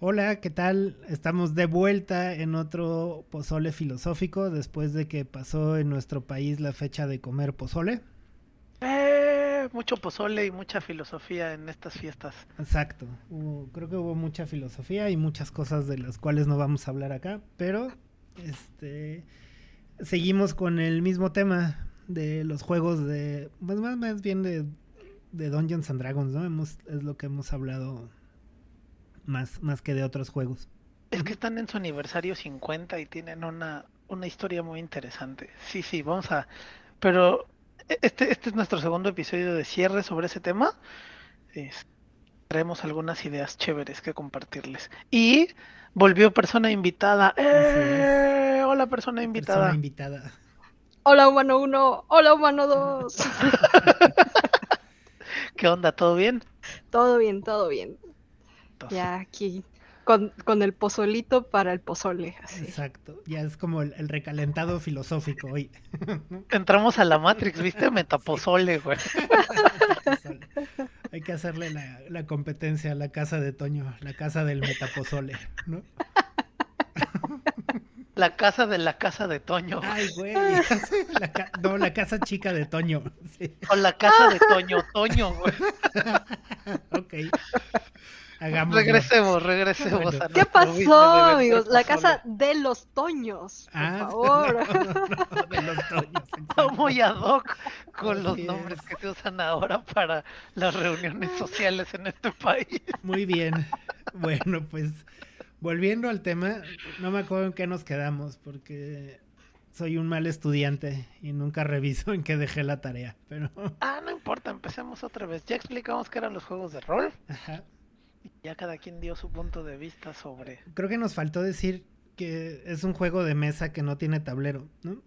Hola, ¿qué tal? Estamos de vuelta en otro pozole filosófico después de que pasó en nuestro país la fecha de comer pozole. Mucho pozole y mucha filosofía en estas fiestas. Exacto. Creo que hubo mucha filosofía y muchas cosas de las cuales no vamos a hablar acá, pero este seguimos con el mismo tema de los juegos de, pues más bien de Dungeons and Dragons, ¿no? Es lo que hemos hablado más que de otros juegos. Es que Ujú. están en su aniversario 50 y tienen una historia muy interesante. Sí, sí, vamos a... Pero este es nuestro segundo episodio de cierre sobre ese tema. Es- Traemos algunas ideas chéveres que compartirles. Y volvió persona invitada. Así es. Hola persona Persona invitada. invitada. Hola humano uno, hola humano 2. ¿Qué onda? ¿Todo bien? Todo bien, todo bien. Entonces, Ya aquí con el pozolito para el pozole, así. Exacto, ya es como el recalentado filosófico hoy. ¿No? entramos a la Matrix, ¿viste? Sí, Metapozole, güey. metapozole. Hay que hacerle la competencia a la casa de Toño, la casa del metapozole, ¿no? La casa de Toño, güey. Ay, güey, no, la casa chica de Toño. Sí. O la casa de Toño, Toño, güey. Ok, hagámoslo. Regresemos Bueno, a ¿Qué nuestro pasó, business de vender amigos? La pozole. casa de los Toños, por no, favor. no, de los Toños, exacto. Muy ad hoc con los Así nombres es. que se usan ahora para las reuniones sociales en este país. Muy bien. Bueno, pues volviendo al tema, no me acuerdo en qué nos quedamos porque soy un mal estudiante y nunca reviso en qué dejé la tarea, pero No importa, empecemos otra vez. Ya explicamos qué eran los juegos de rol. ajá. Ya cada quien dio su punto de vista sobre... Creo que nos faltó decir que es un juego de mesa que no tiene tablero, ¿no?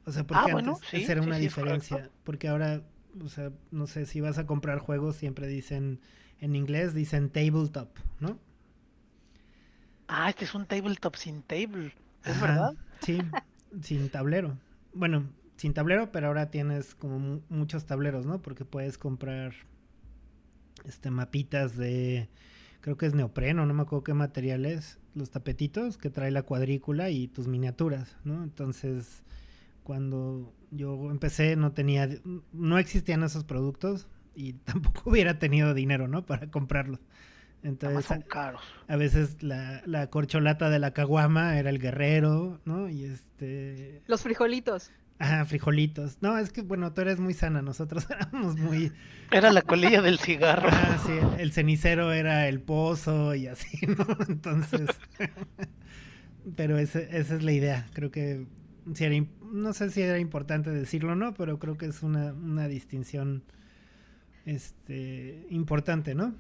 O sea, porque Bueno, antes esa sí, era sí, una sí, es correcto. diferencia, porque ahora, o sea, no sé, si vas a comprar juegos siempre dicen en inglés dicen tabletop, ¿no? Este es un tabletop sin table. ¿Es Ajá, verdad? sí, sin tablero. Bueno, sin tablero, pero ahora tienes como muchos tableros, ¿no? Porque puedes comprar mapitas de, creo que es neopreno, no me acuerdo qué material es, los tapetitos que trae la cuadrícula y tus miniaturas, ¿no? Entonces, cuando yo empecé no existían esos productos y tampoco hubiera tenido dinero, ¿no? Para comprarlos. Además Entonces, son caros. a veces la corcholata de la caguama era el guerrero, ¿no? Y Los frijolitos. ajá, frijolitos. No, es que, bueno, tú eres muy sana, nosotros éramos muy... Era la colilla del cigarro. Ajá, sí, el cenicero era el pozo y así, ¿no? Entonces, pero esa es la idea. Creo que sí no sé si era importante decirlo o no, pero creo que es una distinción importante, ¿no?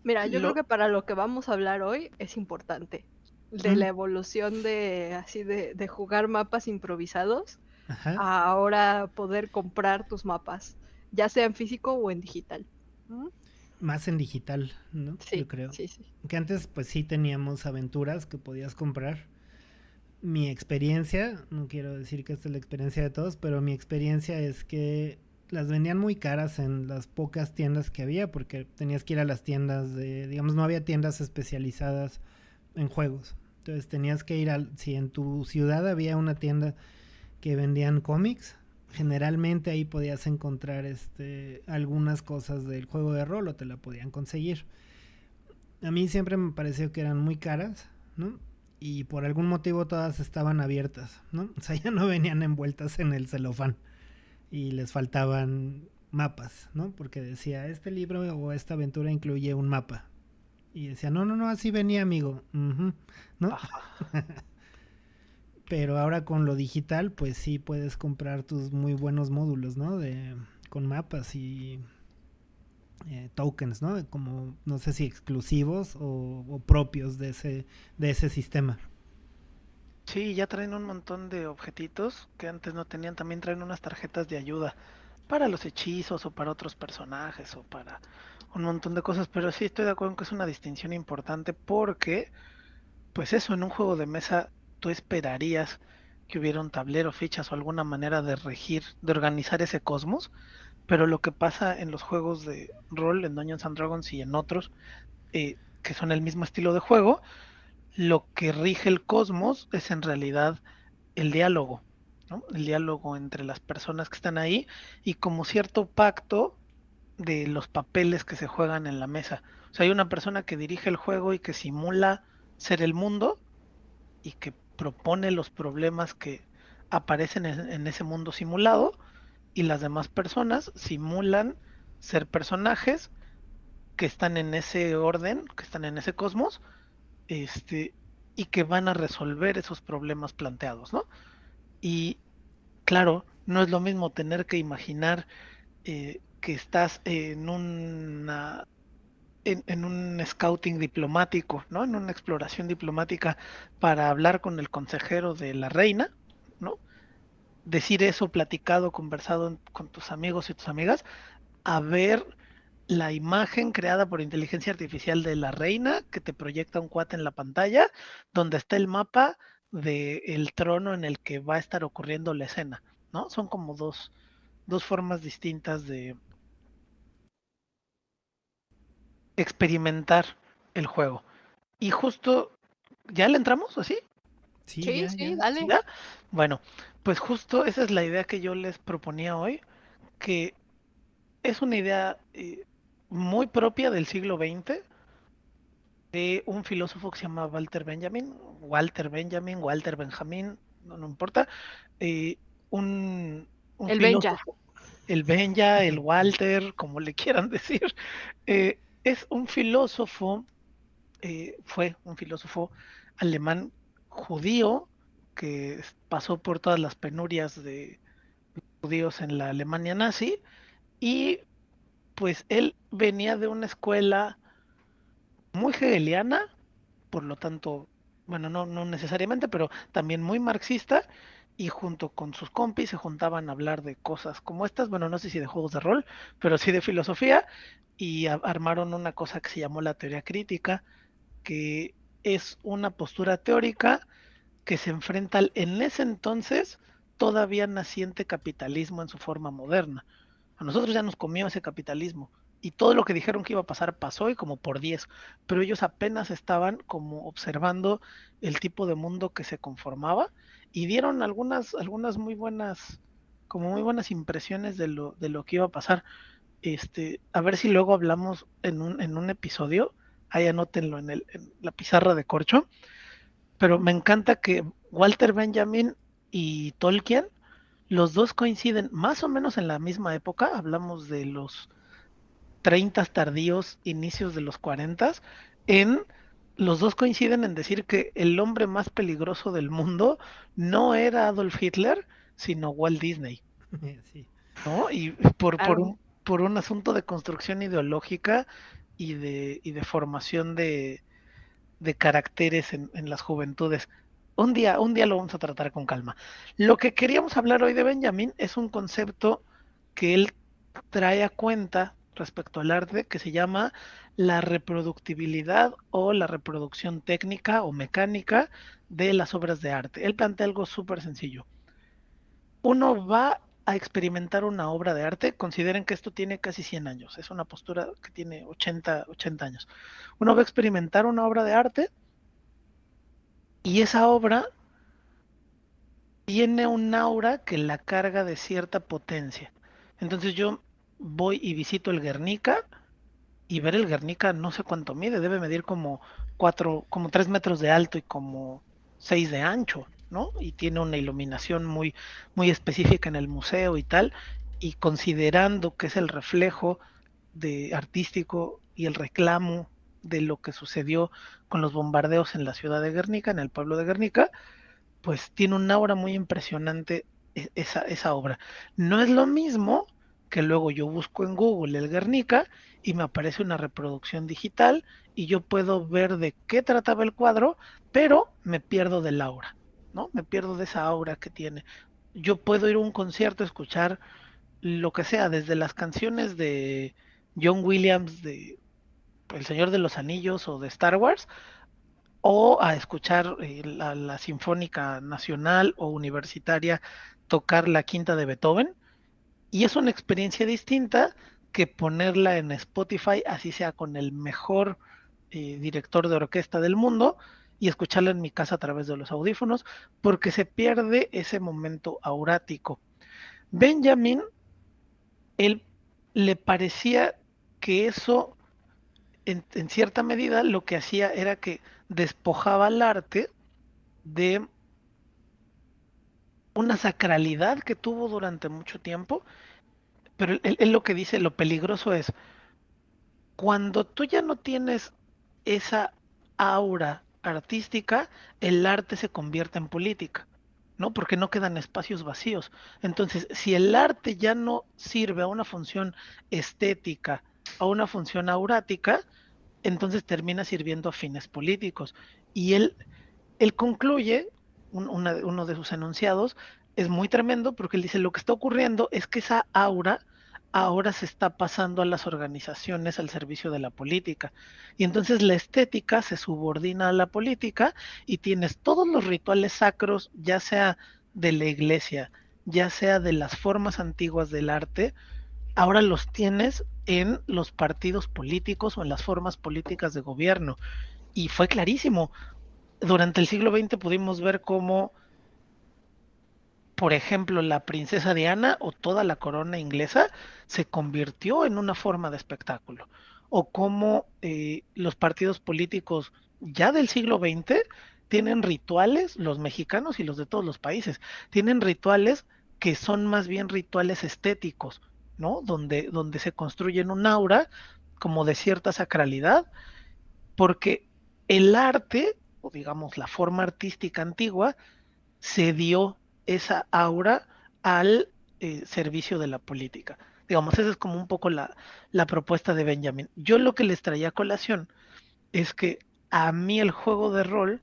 Mira, yo creo Lo, que para lo que vamos a hablar hoy es importante. De Mm, la evolución de jugar mapas improvisados ajá, a ahora poder comprar tus mapas, ya sea en físico o en digital. ¿Mm? más en digital, ¿no? Yo Sí, creo. sí, sí. Que antes pues sí teníamos aventuras que podías comprar. Mi experiencia, no quiero decir que esta es la experiencia de todos, pero mi experiencia es que las vendían muy caras en las pocas tiendas que había, porque tenías que ir a las tiendas digamos, no había tiendas especializadas en juegos. Entonces tenías que ir si en tu ciudad había una tienda que vendían cómics, generalmente ahí podías encontrar algunas cosas del juego de rol o te la podían conseguir. A mí siempre me pareció que eran muy caras, ¿no? Y por algún motivo todas estaban abiertas, ¿no? O sea, ya no venían envueltas en el celofán y les faltaban mapas, ¿no? Porque decía, este libro o esta aventura incluye un mapa. Y decía, no, no, no, así venía, amigo. Ujú, ¿no? Pero ahora con lo digital, pues sí puedes comprar tus muy buenos módulos, ¿no? Con mapas y tokens, ¿no? Como, no sé si exclusivos o propios de ese sistema. sí, ya traen un montón de objetitos que antes no tenían. También traen unas tarjetas de ayuda para los hechizos o para otros personajes o para un montón de cosas. Pero sí estoy de acuerdo en que es una distinción importante porque, pues eso, en un juego de mesa tú esperarías que hubiera un tablero, fichas o alguna manera de regir, de organizar ese cosmos. Pero lo que pasa en los juegos de rol, en Dungeons and Dragons y en otros, que son el mismo estilo de juego, lo que rige el cosmos es en realidad el diálogo, ¿no? El diálogo entre las personas que están ahí y como cierto pacto de los papeles que se juegan en la mesa. O sea, hay una persona que dirige el juego y que simula ser el mundo y que propone los problemas que aparecen en ese mundo simulado, y las demás personas simulan ser personajes que están en ese orden, que están en ese cosmos, este, y que van a resolver esos problemas planteados, ¿no? Y claro, no es lo mismo tener que imaginar que estás en un scouting diplomático, ¿no? En una exploración diplomática para hablar con el consejero de la reina, ¿no? Decir eso platicado, conversado con tus amigos y tus amigas, a ver la imagen creada por inteligencia artificial de la reina que te proyecta un cuate en la pantalla, donde está el mapa del trono en el que va a estar ocurriendo la escena, ¿no? Son como dos formas distintas de experimentar el juego. Y justo, ¿ya le entramos así? Sí, Sí, ya, sí, ya, dale. sí. ¿Ya? Bueno, pues justo esa es la idea que yo les proponía hoy, que es una idea muy propia del siglo XX, de un filósofo que se llama Walter Benjamin, no importa, eh, un, un El Benja. filósofo, el Benja, el Walter, como le quieran decir, es un filósofo, fue un filósofo alemán judío que pasó por todas las penurias de judíos en la Alemania nazi, y pues él venía de una escuela muy hegeliana, por lo tanto, bueno, no necesariamente, pero también muy marxista, y junto con sus compis se juntaban a hablar de cosas como estas, bueno, no sé si de juegos de rol, pero sí de filosofía, y armaron una cosa que se llamó la teoría crítica, que es una postura teórica que se enfrenta en ese entonces todavía naciente capitalismo en su forma moderna. A nosotros ya nos comió ese capitalismo y todo lo que dijeron que iba a pasar pasó y como por 10, pero ellos apenas estaban como observando el tipo de mundo que se conformaba y dieron algunas muy buenas, como muy buenas impresiones de lo que iba a pasar. A ver si luego hablamos en un episodio, ahí anótenlo en la pizarra de corcho, pero me encanta que Walter Benjamin y Tolkien, los dos coinciden más o menos en la misma época, hablamos de los 30 tardíos, inicios de los 40, en los dos coinciden en decir que el hombre más peligroso del mundo no era Adolf Hitler, sino Walt Disney, Sí. ¿no? Y por, por Claro. un, por un asunto de construcción ideológica y de formación de caracteres en las juventudes. Un día lo vamos a tratar con calma. Lo que queríamos hablar hoy de Benjamin es un concepto que él trae a cuenta respecto al arte que se llama la reproductibilidad o la reproducción técnica o mecánica de las obras de arte. Él plantea algo súper sencillo. Uno va a experimentar una obra de arte, consideren que esto tiene casi 100 años, es una postura que tiene 80 años. Uno va a experimentar una obra de arte y esa obra tiene un aura que la carga de cierta potencia. Entonces yo voy y visito el Guernica y ver el Guernica no sé cuánto mide, debe medir como 3 metros de alto y como 6 de ancho, ¿no? Y tiene una iluminación muy específica en el museo y tal, y considerando que es el reflejo de artístico y el reclamo de lo que sucedió con los bombardeos en la ciudad de Guernica, en el pueblo de Guernica, pues tiene una aura muy impresionante esa obra. No es lo mismo que luego yo busco en Google el Guernica y me aparece una reproducción digital y yo puedo ver de qué trataba el cuadro, pero me pierdo del aura, ¿no? Me pierdo de esa aura que tiene. Yo puedo ir a un concierto, escuchar lo que sea, desde las canciones de John Williams de El Señor de los Anillos o de Star Wars, o a escuchar la Sinfónica Nacional o Universitaria tocar la quinta de Beethoven, y es una experiencia distinta que ponerla en Spotify, así sea con el mejor director de orquesta del mundo y escucharla en mi casa a través de los audífonos, porque se pierde ese momento aurático. Benjamin, él le parecía que eso, en cierta medida, lo que hacía era que despojaba al arte de una sacralidad que tuvo durante mucho tiempo, pero él lo que dice, lo peligroso es, cuando tú ya no tienes esa aura artística, el arte se convierte en política, ¿no? Porque no quedan espacios vacíos. Entonces, si el arte ya no sirve a una función estética, a una función aurática, entonces termina sirviendo a fines políticos. Y él concluye, uno de sus enunciados, es muy tremendo porque él dice, lo que está ocurriendo es que esa aura ahora se está pasando a las organizaciones al servicio de la política. Y entonces la estética se subordina a la política y tienes todos los rituales sacros, ya sea de la iglesia, ya sea de las formas antiguas del arte, ahora los tienes en los partidos políticos o en las formas políticas de gobierno. Y fue clarísimo. Durante el siglo XX pudimos ver cómo, por ejemplo, la princesa Diana o toda la corona inglesa se convirtió en una forma de espectáculo, o cómo los partidos políticos ya del siglo XX tienen rituales, los mexicanos y los de todos los países, tienen rituales que son más bien rituales estéticos, ¿no? Donde se construyen un aura como de cierta sacralidad, porque el arte, o digamos la forma artística antigua, se dio esa aura al servicio de la política. Digamos, esa es como un poco la propuesta de Benjamin. Yo lo que les traía a colación es que a mí el juego de rol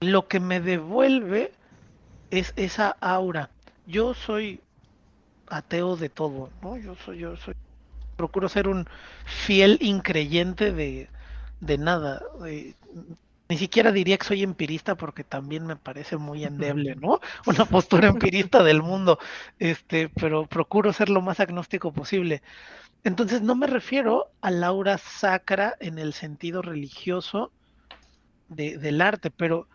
lo que me devuelve es esa aura. Yo soy ateo de todo, ¿no? Procuro ser un fiel increyente de nada. Ni siquiera diría que soy empirista porque también me parece muy endeble, ¿no? Una postura empirista del mundo, pero procuro ser lo más agnóstico posible. Entonces no me refiero al aura sacra en el sentido religioso del arte, pero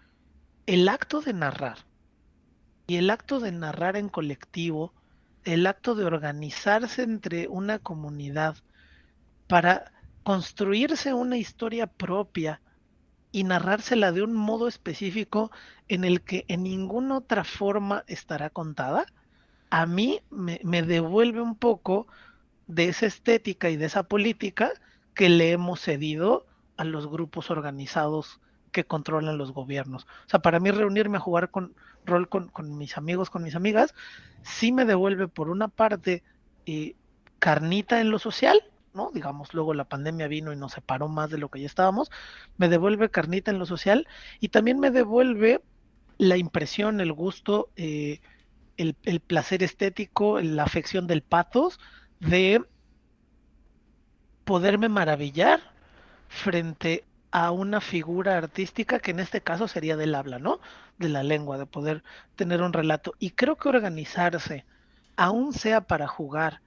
el acto de narrar y el acto de narrar en colectivo, el acto de organizarse entre una comunidad para construirse una historia propia y narrársela de un modo específico en el que en ninguna otra forma estará contada, a mí me devuelve un poco de esa estética y de esa política que le hemos cedido a los grupos organizados que controlan los gobiernos. O sea, para mí reunirme a jugar con rol con mis amigos, con mis amigas, sí me devuelve por una parte eh, carnita en lo social, ¿no? Digamos, luego la pandemia vino y nos separó más de lo que ya estábamos, me devuelve carnita en lo social y también me devuelve la impresión, el gusto, el placer estético, la afección del pathos de poderme maravillar frente a una figura artística que en este caso sería del habla, ¿no? De la lengua, de poder tener un relato. Y creo que organizarse, aún sea para jugar,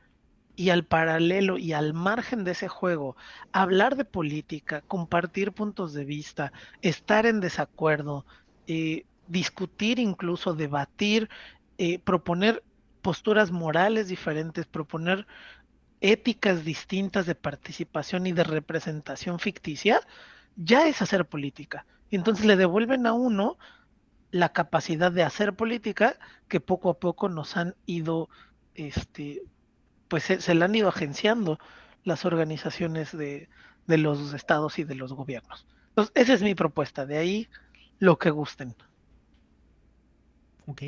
y al paralelo y al margen de ese juego, hablar de política, compartir puntos de vista, estar en desacuerdo, discutir, incluso debatir, proponer posturas morales diferentes, proponer éticas distintas de participación y de representación ficticia, ya es hacer política. Entonces le devuelven a uno la capacidad de hacer política que poco a poco nos han ido, pues se la han ido agenciando las organizaciones de los estados y de los gobiernos. Entonces, esa es mi propuesta, de ahí lo que gusten. Ok.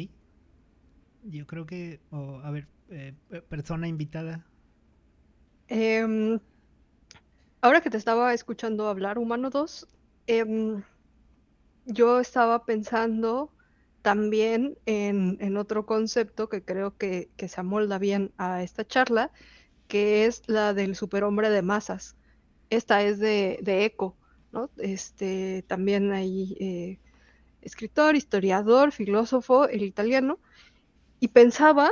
Yo creo que, a ver, persona invitada. Em, Ahora que te estaba escuchando hablar, Humano 2, yo estaba pensando también en otro concepto que creo que se amolda bien a esta charla, que es la del superhombre de masas. Esta es de Eco, ¿no? También hay escritor, historiador, filósofo, el italiano, y pensaba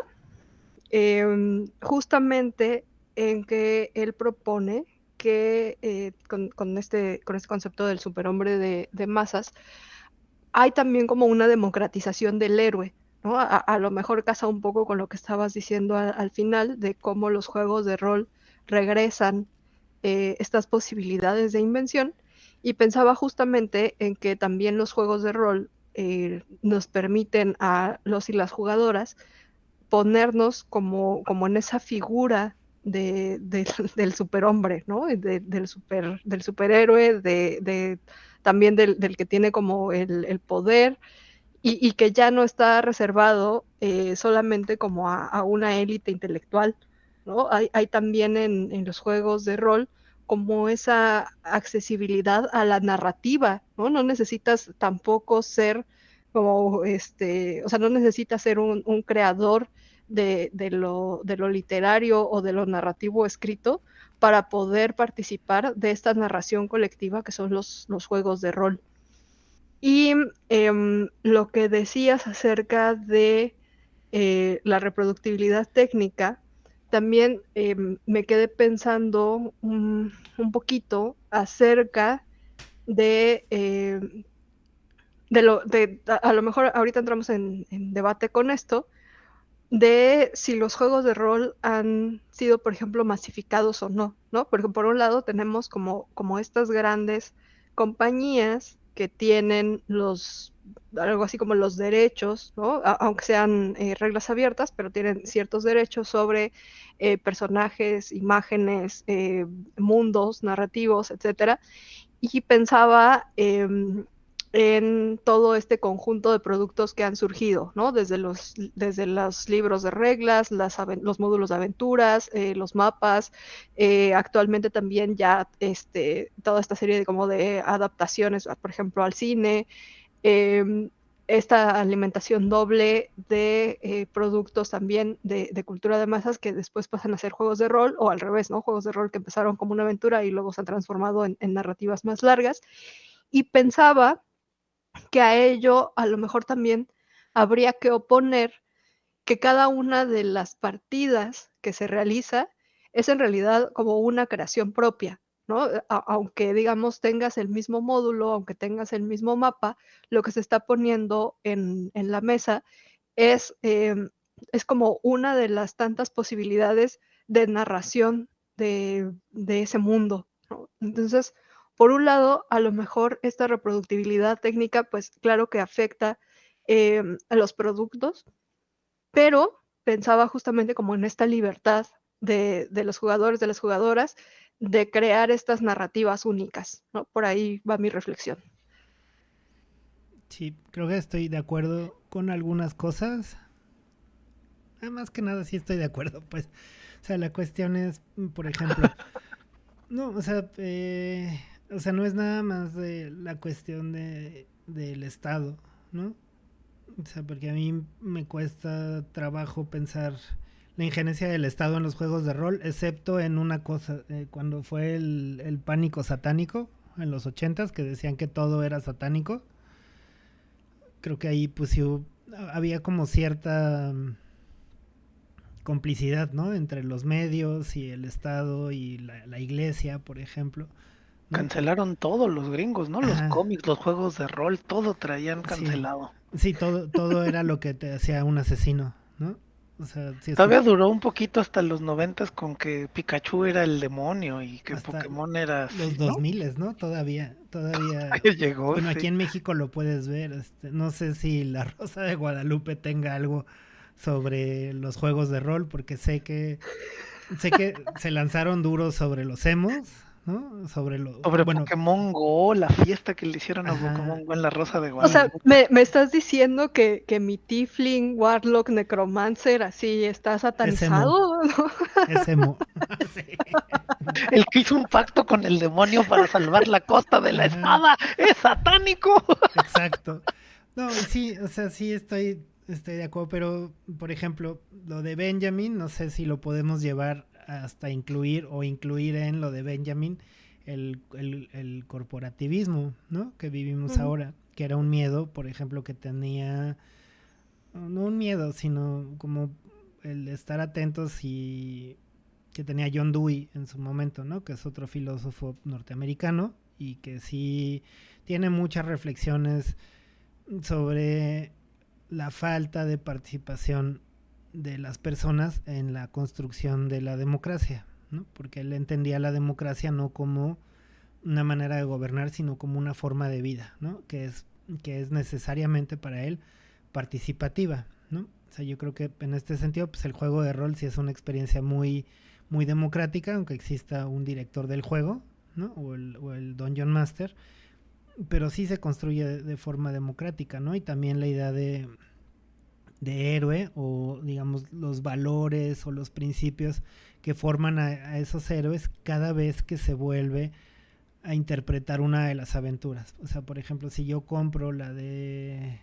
justamente en que él propone que con este concepto del superhombre de masas, hay también como una democratización del héroe, ¿no? A lo mejor casa un poco con lo que estabas diciendo al final, de cómo los juegos de rol regresan estas posibilidades de invención, y pensaba justamente en que también los juegos de rol nos permiten a los y las jugadoras ponernos como en esa figura del superhombre, ¿no? Del superhéroe, también del que tiene como el poder, y que ya no está reservado solamente como a una élite intelectual, ¿no? Hay también en los juegos de rol como esa accesibilidad a la narrativa, ¿no? No necesitas tampoco ser como, o sea, no necesitas ser un creador de lo literario o de lo narrativo escrito para poder participar de esta narración colectiva que son los juegos de rol. Y lo que decías acerca de la reproductibilidad técnica, también me quedé pensando un poquito acerca de, a lo mejor ahorita entramos en debate con esto, de si los juegos de rol han sido, por ejemplo, masificados o no, ¿no? Porque por un lado tenemos como estas grandes compañías que tienen algo así como los derechos, ¿no? Aunque sean reglas abiertas, pero tienen ciertos derechos sobre personajes, imágenes, mundos, narrativos, etcétera. Y pensaba en todo este conjunto de productos que han surgido, ¿no? Desde los libros de reglas, los módulos de aventuras, los mapas, actualmente también ya toda esta serie de adaptaciones, por ejemplo, al cine, esta alimentación doble de productos también de cultura de masas que después pasan a ser juegos de rol, o al revés, ¿no? Juegos de rol que empezaron como una aventura y luego se han transformado en narrativas más largas. Y pensaba que a ello a lo mejor también habría que oponer que cada una de las partidas que se realiza es en realidad como una creación propia, ¿no? Aunque, digamos, tengas el mismo módulo, aunque tengas el mismo mapa, lo que se está poniendo en la mesa es, es como una de las tantas posibilidades de narración de ese mundo, ¿no? Entonces, por un lado, a lo mejor esta reproductibilidad técnica, pues claro que afecta a los productos, pero pensaba justamente como en esta libertad de los jugadores, de las jugadoras, de crear estas narrativas únicas, ¿no? Por ahí va mi reflexión. Sí, creo que estoy de acuerdo con algunas cosas. Más que nada sí estoy de acuerdo, pues. O sea, la cuestión es, por ejemplo, no, o sea, no es nada más de la cuestión del Estado, ¿no? O sea, porque a mí me cuesta trabajo pensar la injerencia del Estado en los juegos de rol, excepto en una cosa, cuando fue el pánico satánico en los 80s, que decían que todo era satánico. Creo que ahí pues sí había como cierta complicidad, ¿no? Entre los medios y el Estado y la iglesia, por ejemplo, ¿no? Cancelaron todos los gringos, ¿no? Los Ajá, cómics, los juegos de rol, todo traían sí, cancelado. sí, todo era lo que te hacía un asesino, ¿no? O sea, sí Todavía duró un poquito hasta los 90 con que Pikachu era el demonio y que hasta Pokémon era los así, ¿no? 2000, ¿no? Todavía, Ahí llegó, bueno, aquí sí. en México lo puedes ver, no sé si La Rosa de Guadalupe tenga algo sobre los juegos de rol, porque sé que se lanzaron duros sobre los emos, ¿no? Sobre Bueno, Pokémon Go, la fiesta que le hicieron a ajá, Pokémon Go en la Rosa de O sea, Guadalupe. me estás diciendo que mi Tiefling, Warlock, Necromancer, así está es emo, satanizado, ¿no? es emo, sí, El que hizo un pacto con el demonio para salvar la costa de la ajá, espada es satánico. exacto. No, y sí, o sea, sí estoy de acuerdo, pero por ejemplo, lo de Benjamin, no sé si lo podemos llevar hasta incluir o incluir en lo de Benjamin el corporativismo, ¿no? Que vivimos Ujú. ahora, que era un miedo, por ejemplo, que tenía, no un miedo, sino como el estar atentos y que tenía John Dewey en su momento, ¿no? Que es otro filósofo norteamericano y que sí tiene muchas reflexiones sobre la falta de participación de las personas en la construcción de la democracia, ¿no? Porque él entendía la democracia no como una manera de gobernar, sino como una forma de vida, ¿no? Que es necesariamente para él participativa, ¿no? O sea, yo creo que en este sentido, pues el juego de rol sí es una experiencia muy, muy democrática, aunque exista un director del juego, ¿no? O el Dungeon Master, pero sí se construye de forma democrática, ¿no? Y también la idea de héroe o digamos los valores o los principios que forman a esos héroes cada vez que se vuelve a interpretar una de las aventuras. O sea, por ejemplo, si yo compro la de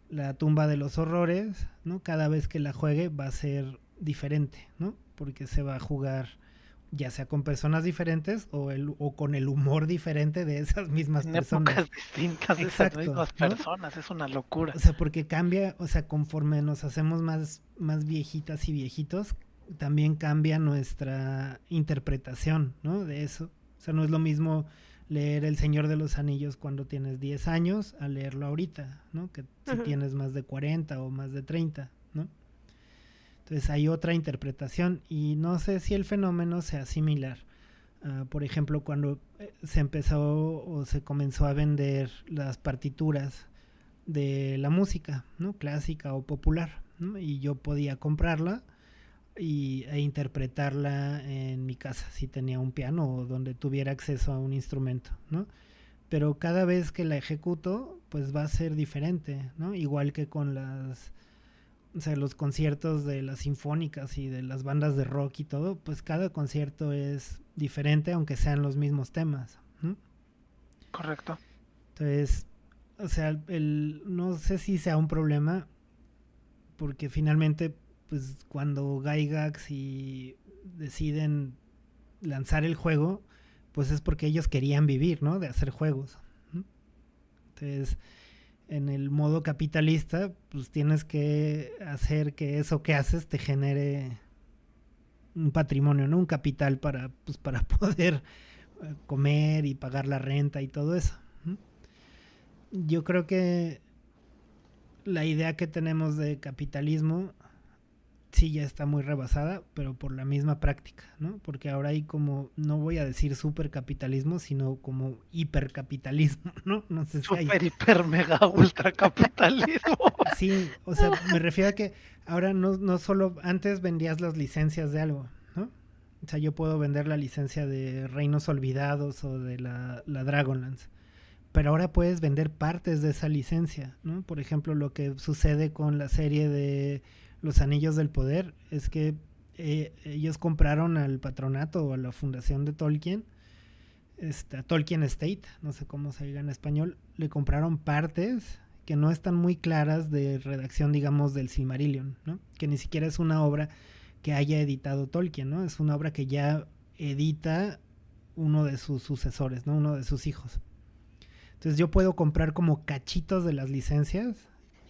la tumba de los horrores, ¿no? Cada vez que la juegue va a ser diferente, ¿no? Porque se va a jugar ya sea con personas diferentes o con el humor diferente de esas mismas En personas. épocas distintas de esas Exacto, mismas ¿no? personas, es una locura. O sea, porque cambia, o sea, conforme nos hacemos más viejitas y viejitos, también cambia nuestra interpretación, ¿no? De eso. O sea, no es lo mismo leer El Señor de los Anillos cuando tienes 10 años a leerlo ahorita, ¿no? Que si tienes más de 40 o más de 30, ¿no? Entonces hay otra interpretación y no sé si el fenómeno sea similar. Por ejemplo, cuando se empezó o se comenzó a vender las partituras de la música, ¿no? Clásica o popular, ¿no? Y yo podía comprarla e interpretarla en mi casa si tenía un piano o donde tuviera acceso a un instrumento, ¿no? Pero cada vez que la ejecuto, pues va a ser diferente, ¿no? Igual que con o sea, los conciertos de las sinfónicas y de las bandas de rock y todo, pues cada concierto es diferente aunque sean los mismos temas, ¿no? Correcto. Entonces, o sea, no sé si sea un problema porque finalmente, pues cuando Gygax y deciden lanzar el juego, pues es porque ellos querían vivir, ¿no? De hacer juegos, ¿no? Entonces, en el modo capitalista, pues tienes que hacer que eso que haces te genere un patrimonio, ¿no? Un capital pues, para poder comer y pagar la renta y todo eso, ¿no? Yo creo que la idea que tenemos de capitalismo sí ya está muy rebasada, pero por la misma práctica, ¿no? Porque ahora hay como, no voy a decir supercapitalismo, sino como hipercapitalismo, ¿no? No sé si hay... Super, hiper, mega, ultra capitalismo. Sí, o sea, me refiero a que ahora no solo, antes vendías las licencias de algo, ¿no? O sea, yo puedo vender la licencia de Reinos Olvidados o de la Dragonlance, pero ahora puedes vender partes de esa licencia, ¿no? Por ejemplo, lo que sucede con la serie de Los Anillos del Poder es que ellos compraron al patronato o a la fundación de Tolkien, a Tolkien Estate, no sé cómo se diga en español, le compraron partes que no están muy claras de redacción, digamos, del Silmarillion, ¿no? Que ni siquiera es una obra que haya editado Tolkien, ¿no? Es una obra que ya edita uno de sus sucesores, ¿no? Uno de sus hijos. Entonces yo puedo comprar como cachitos de las licencias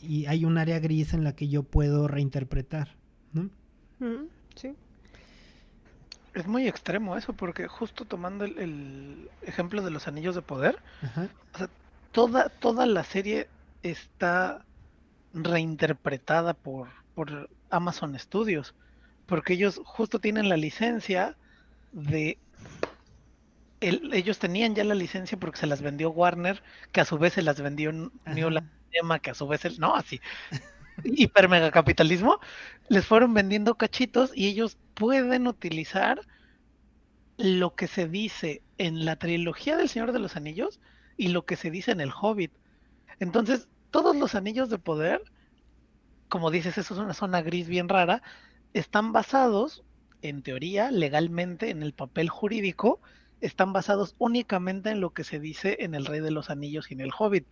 y hay un área gris en la que yo puedo reinterpretar, ¿no? Sí. Es muy extremo eso, porque justo tomando el ejemplo de los Anillos de Poder, Ajá. o sea, toda la serie está reinterpretada por Amazon Studios, porque ellos justo tienen la licencia de... ellos tenían ya la licencia porque se las vendió Warner, que a su vez se las vendió New Line Cinema, que a su vez no, así, hiper mega capitalismo, les fueron vendiendo cachitos y ellos pueden utilizar lo que se dice en la trilogía del Señor de los Anillos y lo que se dice en el Hobbit. Entonces, todos los anillos de poder, como dices, eso es una zona gris bien rara, están basados, en teoría, legalmente, en el papel jurídico, están basados únicamente en lo que se dice en El Rey de los Anillos y en el Hobbit.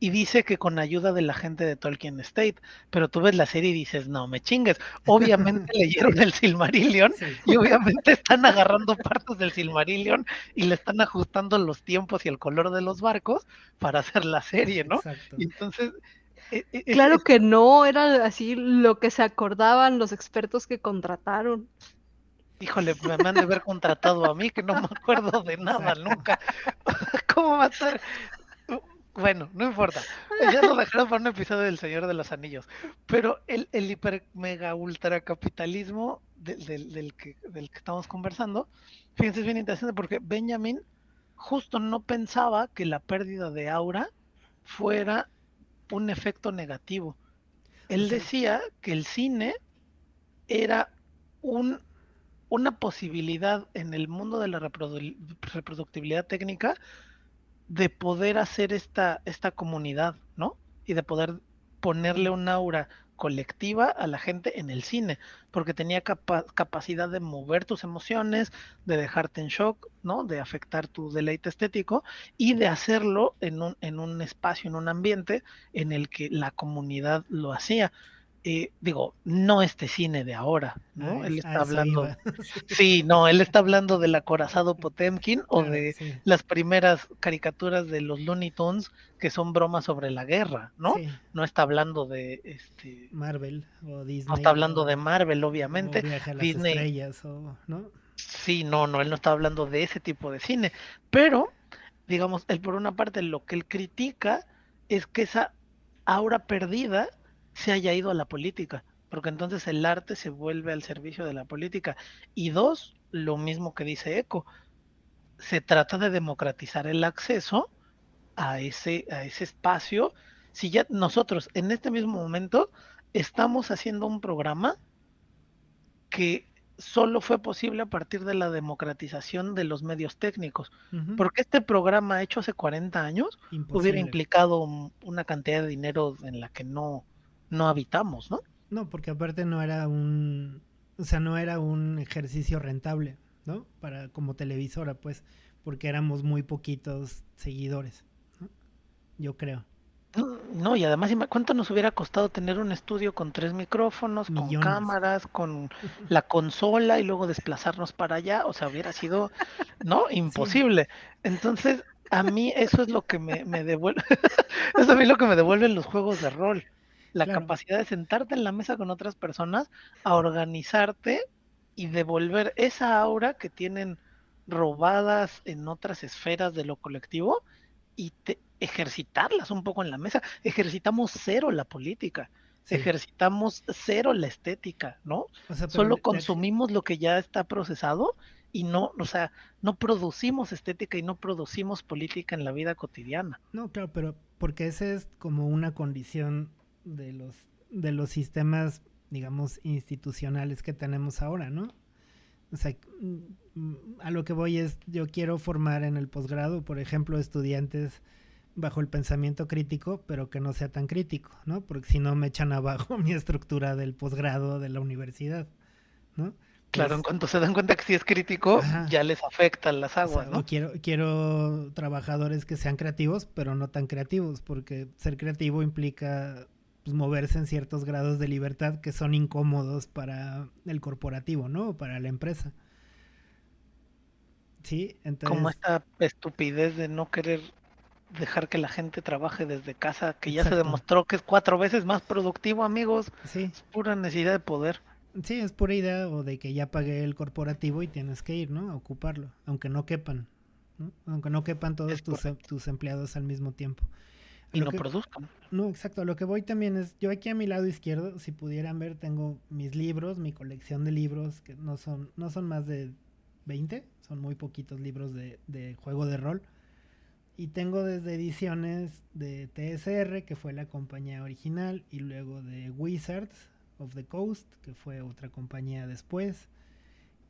Y dice que con ayuda de la gente de Tolkien State, pero tú ves la serie y dices, no me chingues, obviamente leyeron el Silmarillion Sí. y obviamente están agarrando partes del Silmarillion y le están ajustando los tiempos y el color de los barcos para hacer la serie, ¿no? Exacto. Y entonces... Claro que no, era así lo que se acordaban los expertos que contrataron. Híjole, me han de haber contratado a mí, que no me acuerdo de nada Exacto. nunca. ¿Cómo va a estar? Bueno, no importa. Ya lo dejaron para un episodio del Señor de los Anillos. Pero el hiper mega ultra capitalismo del que estamos conversando, fíjense, es bien interesante porque Benjamin justo no pensaba que la pérdida de aura fuera un efecto negativo. O Él sea, decía que el cine era un, una posibilidad en el mundo de la reproductibilidad técnica de poder hacer esta comunidad, ¿no? Y de poder ponerle un aura colectiva a la gente en el cine, porque tenía capacidad de mover tus emociones, de dejarte en shock, ¿no? De afectar tu deleite estético y de hacerlo en un espacio, en un ambiente en el que la comunidad lo hacía. Digo, no este cine de ahora, ¿no? Él a está eso hablando, iba. Sí, sí, no, él está hablando del acorazado Potemkin o claro, de sí. las primeras caricaturas de los Looney Tunes que son bromas sobre la guerra, ¿no? Sí. No está hablando de, Marvel o no está Disney hablando de Marvel, o obviamente. Viaje a las Disney, Estrellas o, ¿no? sí, no, no, él no está hablando de ese tipo de cine, pero, digamos, él por una parte lo que él critica es que esa aura perdida se haya ido a la política, porque entonces el arte se vuelve al servicio de la política. Y dos, lo mismo que dice Eco, se trata de democratizar el acceso a ese espacio. Si ya nosotros en este mismo momento estamos haciendo un programa que solo fue posible a partir de la democratización de los medios técnicos, Ujú. porque este programa hecho hace 40 años hubiera Imposible. implicado una cantidad de dinero en la que no habitamos, ¿no? No, porque aparte no era un, o sea, no era un ejercicio rentable, ¿no? Para como televisora, pues, porque éramos muy poquitos seguidores, ¿no? Yo creo. No, y además, ¿cuánto nos hubiera costado tener un estudio con 3 micrófonos, con Millones. cámaras, con la consola y luego desplazarnos para allá? O sea, hubiera sido, ¿no? Sí, Imposible. Entonces, a mí eso es lo que me devuelve, es a mí lo que me devuelven los juegos de rol. La claro. capacidad de sentarte en la mesa con otras personas, a organizarte y devolver esa aura que tienen robadas en otras esferas de lo colectivo y ejercitarlas un poco en la mesa. Ejercitamos cero la política, Sí. ejercitamos cero la estética, ¿no? O sea, pero Solo consumimos lo que ya está procesado y no, o sea, no producimos estética y no producimos política en la vida cotidiana. no, claro, pero porque esa es como una condición de los sistemas, digamos, institucionales que tenemos ahora, ¿no? O sea, a lo que voy es, yo quiero formar en el posgrado, por ejemplo, estudiantes bajo el pensamiento crítico, pero que no sea tan crítico, ¿no? Porque si no me echan abajo mi estructura del posgrado de la universidad, ¿no? Que Claro, en es, cuanto se dan cuenta que si es crítico, ajá, ya les afectan las o aguas, sea, o ¿no? quiero trabajadores que sean creativos, pero no tan creativos, porque ser creativo implica pues, moverse en ciertos grados de libertad que son incómodos para el corporativo, ¿no? O para la empresa. Sí, Como entonces, esta estupidez de no querer dejar que la gente trabaje desde casa, que ya se exacto. demostró que es 4 veces más productivo, amigos. Sí, Es pura necesidad de poder. sí, es pura idea o de que ya pagué el corporativo y tienes que ir, ¿no? A ocuparlo, aunque no quepan, ¿no? Aunque no quepan todos Es correcto. tus empleados al mismo tiempo. A Y lo no que, produzcan. no, exacto, a lo que voy también es, yo aquí a mi lado izquierdo, si pudieran ver, tengo mis libros, mi colección de libros, que no son más de 20, son muy poquitos libros de juego de rol. Y tengo desde ediciones de TSR, que fue la compañía original, y luego de Wizards of the Coast, que fue otra compañía después,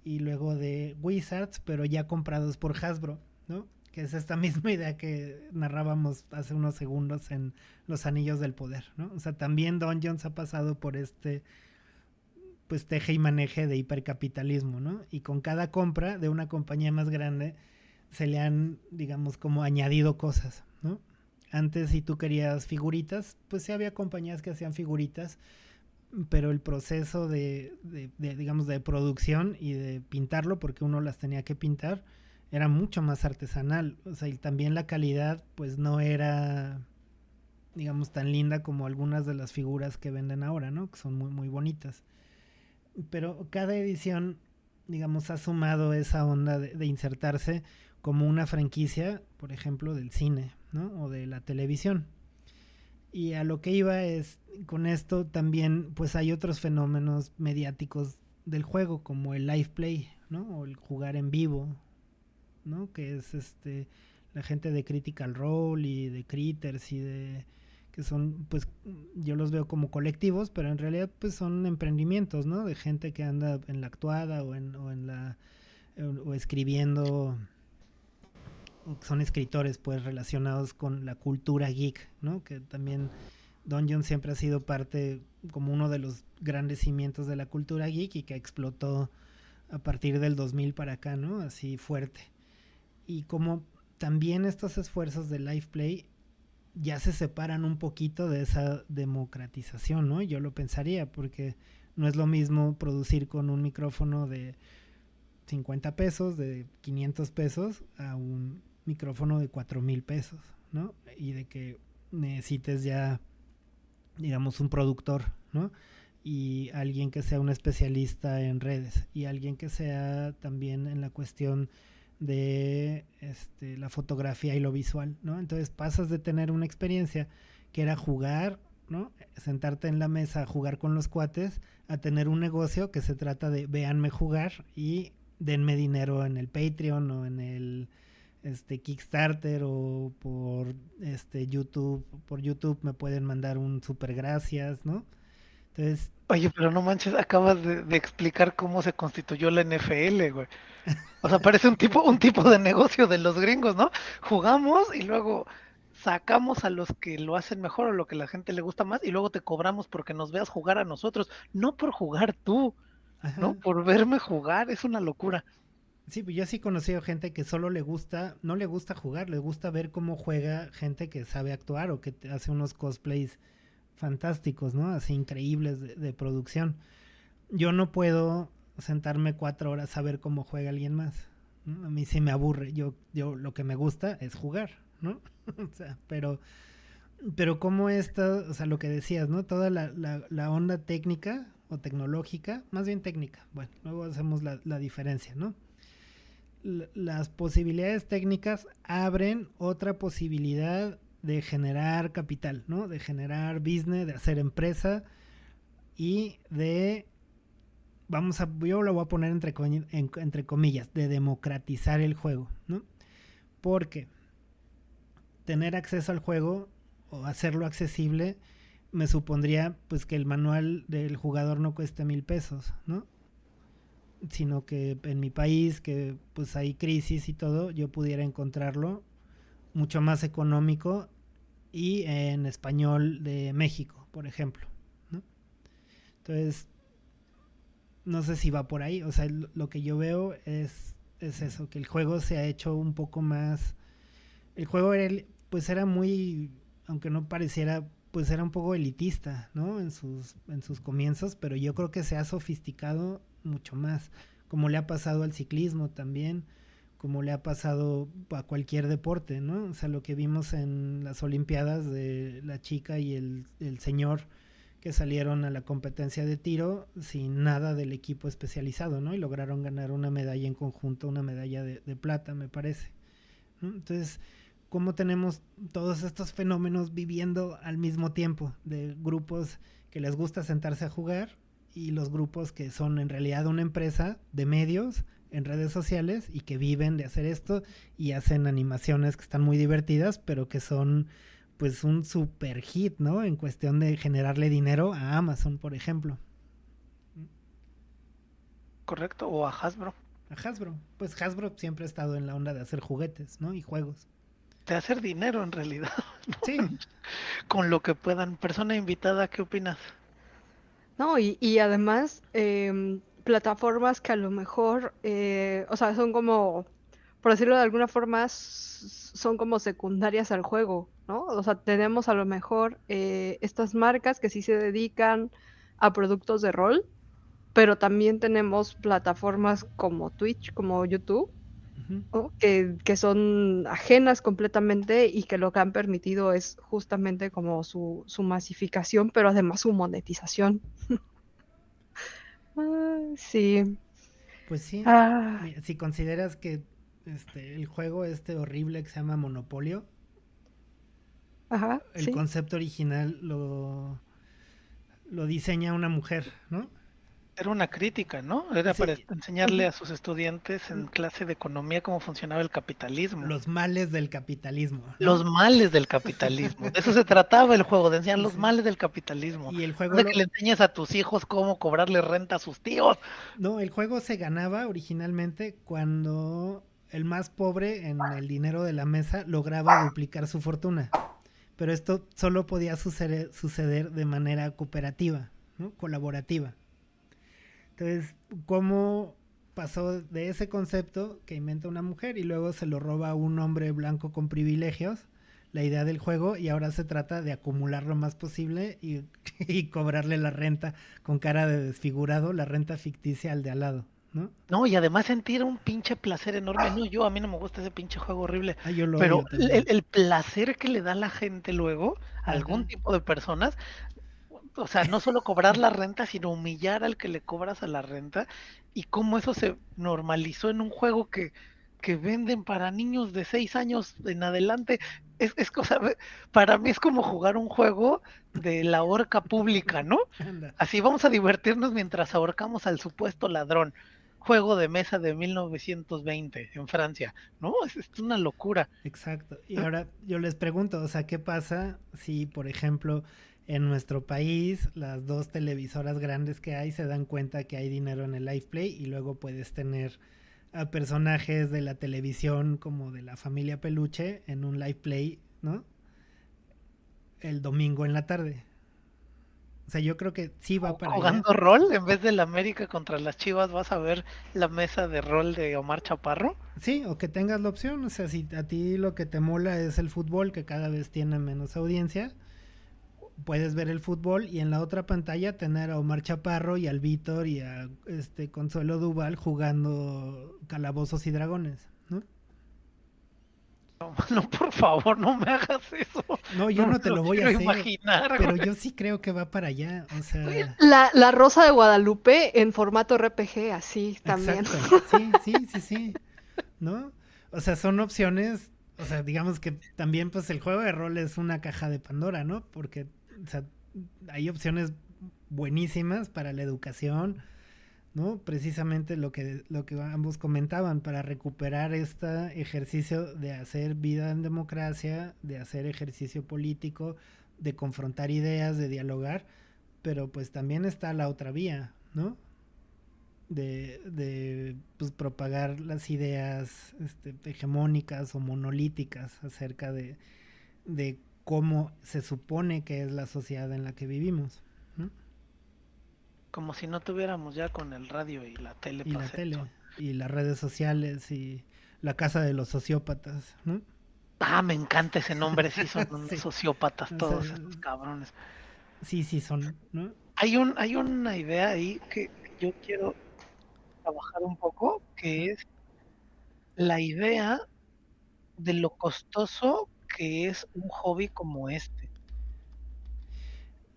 y luego de Wizards, pero ya comprados por Hasbro, ¿no? Que es esta misma idea que narrábamos hace unos segundos en Los Anillos del Poder, ¿no? O sea, también Dungeons ha pasado por este pues teje y maneje de hipercapitalismo, ¿no? Y con cada compra de una compañía más grande se le han, digamos, como añadido cosas, ¿no? Antes si tú querías figuritas, pues sí había compañías que hacían figuritas, pero el proceso digamos, de producción y de pintarlo, porque uno las tenía que pintar, era mucho más artesanal. O sea, y también la calidad, pues no era, digamos, tan linda como algunas de las figuras que venden ahora, ¿no? Que son muy, muy bonitas. Pero cada edición digamos, ha sumado esa onda de insertarse como una franquicia, por ejemplo, del cine, ¿no? O de la televisión. Y a lo que iba es, con esto también, pues hay otros fenómenos mediáticos del juego, como el live play, ¿no? O el jugar en vivo, ¿no? Que es la gente de Critical Role y de Critters y de que son, pues yo los veo como colectivos, pero en realidad pues son emprendimientos, ¿no? De gente que anda en la actuada o en la o escribiendo, o que son escritores pues relacionados con la cultura geek, ¿no? Que también Dungeon siempre ha sido parte, como uno de los grandes cimientos de la cultura geek y que explotó a partir del 2000 para acá, ¿no? Así fuerte. Y como también estos esfuerzos de live play ya se separan un poquito de esa democratización, ¿no? Yo lo pensaría, porque no es lo mismo producir con un micrófono de 50 pesos, de 500 pesos, a un micrófono de 4,000 pesos, ¿no? Y de que necesites ya, digamos, un productor, ¿no? Y alguien que sea un especialista en redes y alguien que sea también en la cuestión de la fotografía y lo visual, ¿no? Entonces pasas de tener una experiencia que era jugar, ¿no? Sentarte en la mesa a jugar con los cuates, a tener un negocio que se trata de véanme jugar y denme dinero en el Patreon o en el Kickstarter o por YouTube, por YouTube me pueden mandar un super gracias, ¿no? Entonces, Oye, pero no manches, acabas de explicar cómo se constituyó la NFL, güey. O sea, parece un tipo de negocio de los gringos, ¿no? Jugamos y luego sacamos a los que lo hacen mejor o lo que la gente le gusta más y luego te cobramos porque nos veas jugar a nosotros, no por jugar tú, ¿no? ajá. Por verme jugar, es una locura. Sí, pues yo sí he conocido gente que solo le gusta, no le gusta jugar, le gusta ver cómo juega gente que sabe actuar o que hace unos cosplays fantásticos, ¿no? Así increíbles de producción. Yo no puedo sentarme 4 horas a ver cómo juega alguien más, ¿no? A mí sí me aburre. Yo lo que me gusta es jugar, ¿no? O sea, pero como esta, o sea, lo que decías, ¿no? Toda la onda técnica o tecnológica, más bien técnica, bueno, luego hacemos la diferencia, ¿no? Las posibilidades técnicas abren otra posibilidad de generar capital, ¿no? De generar business, de hacer empresa y de, yo lo voy a poner entre comillas, de democratizar el juego, ¿no? Porque tener acceso al juego o hacerlo accesible me supondría pues que el manual del jugador no cueste 1,000 pesos, ¿no? Sino que en mi país, que pues hay crisis y todo, yo pudiera encontrarlo mucho más económico y en español de México, por ejemplo, ¿no? Entonces, no sé si va por ahí, o sea, lo que yo veo es eso, que el juego se ha hecho un poco más, el juego pues era muy, aunque no pareciera, pues era un poco elitista, ¿no? En sus comienzos, pero yo creo que se ha sofisticado mucho más, como le ha pasado al ciclismo también, como le ha pasado a cualquier deporte, ¿no? O sea, lo que vimos en las Olimpiadas de la chica y el señor que salieron a la competencia de tiro sin nada del equipo especializado, ¿no? Y lograron ganar una medalla en conjunto, una medalla de plata, me parece, ¿no? Entonces, cómo tenemos todos estos fenómenos viviendo al mismo tiempo, de grupos que les gusta sentarse a jugar y los grupos que son en realidad una empresa de medios en redes sociales y que viven de hacer esto y hacen animaciones que están muy divertidas, pero que son pues un super hit, ¿no? En cuestión de generarle dinero a Amazon, por ejemplo. ¿Correcto? O a Hasbro. A Hasbro. Pues Hasbro siempre ha estado en la onda de hacer juguetes, ¿no? Y juegos. De hacer dinero en realidad, Sí. con lo que puedan. Persona invitada, ¿qué opinas? No, y además plataformas que a lo mejor, o sea, son como, por decirlo de alguna forma, son como secundarias al juego, ¿no? O sea, tenemos a lo mejor estas marcas que sí se dedican a productos de rol, pero también tenemos plataformas como Twitch, como YouTube, Uh-huh. ¿no? Que son ajenas completamente y que lo que han permitido es justamente como su masificación, pero además su monetización. Ah, sí. Pues sí, Ah, si consideras que el juego horrible que se llama Monopolio, Ajá, el sí. concepto original lo diseña una mujer, ¿no? era una crítica, ¿no? Era para Sí, enseñarle a sus estudiantes en clase de economía cómo funcionaba el capitalismo. los males del capitalismo, ¿no? Los males del capitalismo. De eso se trataba el juego, de enseñar los Sí. males del capitalismo. Y el No juego de que le enseñes a tus hijos cómo cobrarle renta a sus tíos. no, el juego se ganaba originalmente cuando el más pobre en el dinero de la mesa lograba duplicar su fortuna. Pero esto solo podía suceder de manera cooperativa, ¿no? Colaborativa. Entonces, ¿cómo pasó de ese concepto que inventa una mujer y luego se lo roba a un hombre blanco con privilegios, la idea del juego, y ahora se trata de acumular lo más posible y cobrarle la renta con cara de desfigurado, la renta ficticia al de al lado, ¿no? No, y además sentir un pinche placer enorme. No, a mí no me gusta ese pinche juego horrible. Ah, yo lo Pero odio también. el placer que le da a la gente luego, a algún Ajá. tipo de personas, o sea, no solo cobrar la renta, sino humillar al que le cobras a la renta, y cómo eso se normalizó en un juego que venden para niños de 6 años en adelante. Es cosa, para mí es como jugar un juego de la horca pública, ¿no? Anda, Así vamos a divertirnos mientras ahorcamos al supuesto ladrón. Juego de mesa de 1920 en Francia, ¿no? Es una locura. exacto. Y ahora yo les pregunto, o sea, ¿qué pasa si, por ejemplo, en nuestro país las dos televisoras grandes que hay se dan cuenta que hay dinero en el live play y luego puedes tener a personajes de la televisión como de la familia Peluche en un live play, ¿no? El domingo en la tarde. O sea, yo creo que sí va para allá. Jugando rol, en vez del América contra las Chivas, vas a ver la mesa de rol de Omar Chaparro. Sí, o que tengas la opción, o sea, si a ti lo que te mola es el fútbol, que cada vez tiene menos audiencia, puedes ver el fútbol y en la otra pantalla tener a Omar Chaparro y al Víctor y a Consuelo Duval jugando Calabozos y Dragones, ¿no? No, no, por favor, no me hagas eso. No, yo No me no te lo lo voy a quiero hacer, imaginar, pero güey. yo sí creo que va para allá, o sea, La Rosa de Guadalupe en formato RPG, así también. exacto, sí, sí, sí, sí, ¿no? O sea, son opciones, o sea, digamos que también pues el juego de rol es una caja de Pandora, ¿no? Porque, o sea, hay opciones buenísimas para la educación, ¿no? Precisamente lo que ambos comentaban, para recuperar este ejercicio de hacer vida en democracia, de hacer ejercicio político, de confrontar ideas, de dialogar, pero pues también está la otra vía, ¿no? De pues, propagar las ideas hegemónicas o monolíticas acerca de cómo se supone que es la sociedad en la que vivimos, ¿no? Como si no tuviéramos ya con el radio y la tele Y para la hacer eso. tele, y las redes sociales, y la casa de los sociópatas, ¿no? Ah, me encanta ese nombre, sí, son unos Sí, sociópatas o sea, todos estos cabrones. sí, sí son, ¿no? Hay una idea ahí que yo quiero trabajar un poco, que Ajá. es la idea de lo costoso que es un hobby como este.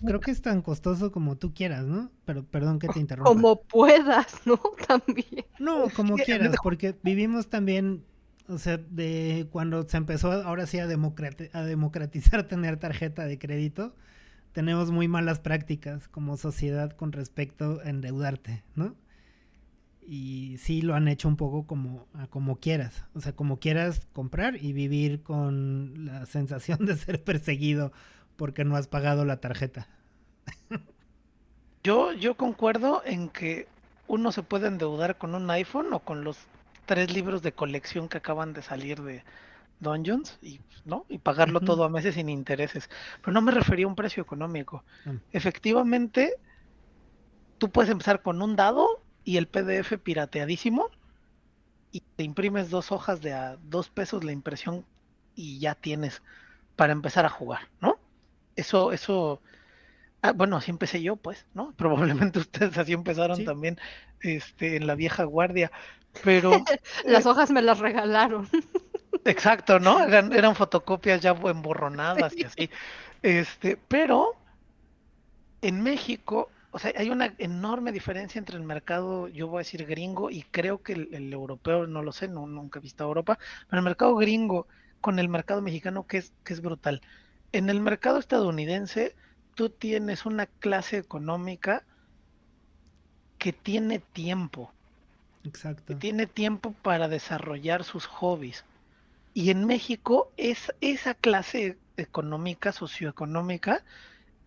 Creo que es tan costoso como tú quieras, ¿no? Pero perdón que te interrumpa. Como puedas, ¿no? También. No, como Sí, quieras, porque vivimos también, o sea, de cuando se empezó ahora sí a democratizar tener tarjeta de crédito, tenemos muy malas prácticas como sociedad con respecto a endeudarte, ¿no? Y sí lo han hecho un poco como quieras, o sea, como quieras comprar y vivir con la sensación de ser perseguido porque no has pagado la tarjeta. yo concuerdo en que uno se puede endeudar con un iPhone o con los 3 libros de colección que acaban de salir de Dungeons y, ¿no? Y pagarlo Ujú. todo a meses sin intereses. Pero no me refería a un precio económico. Ah, Efectivamente, tú puedes empezar con un dado y el PDF pirateadísimo y te imprimes 2 hojas de a 2 pesos la impresión y ya tienes para empezar a jugar, ¿no? Eso, bueno, así empecé yo, pues, ¿no? Probablemente ustedes así empezaron sí, también, en la vieja guardia, pero, Las eh, hojas me las regalaron. exacto, ¿no? Eran fotocopias ya emborronadas y así, pero en México o sea, hay una enorme diferencia entre el mercado, yo voy a decir gringo, y creo que el europeo, no lo sé, no, nunca he visto Europa, pero el mercado gringo con el mercado mexicano que es brutal. En el mercado estadounidense, tú tienes una clase económica que tiene tiempo, que Exacto. tiene tiempo para desarrollar sus hobbies. Y en México es esa clase económica, socioeconómica,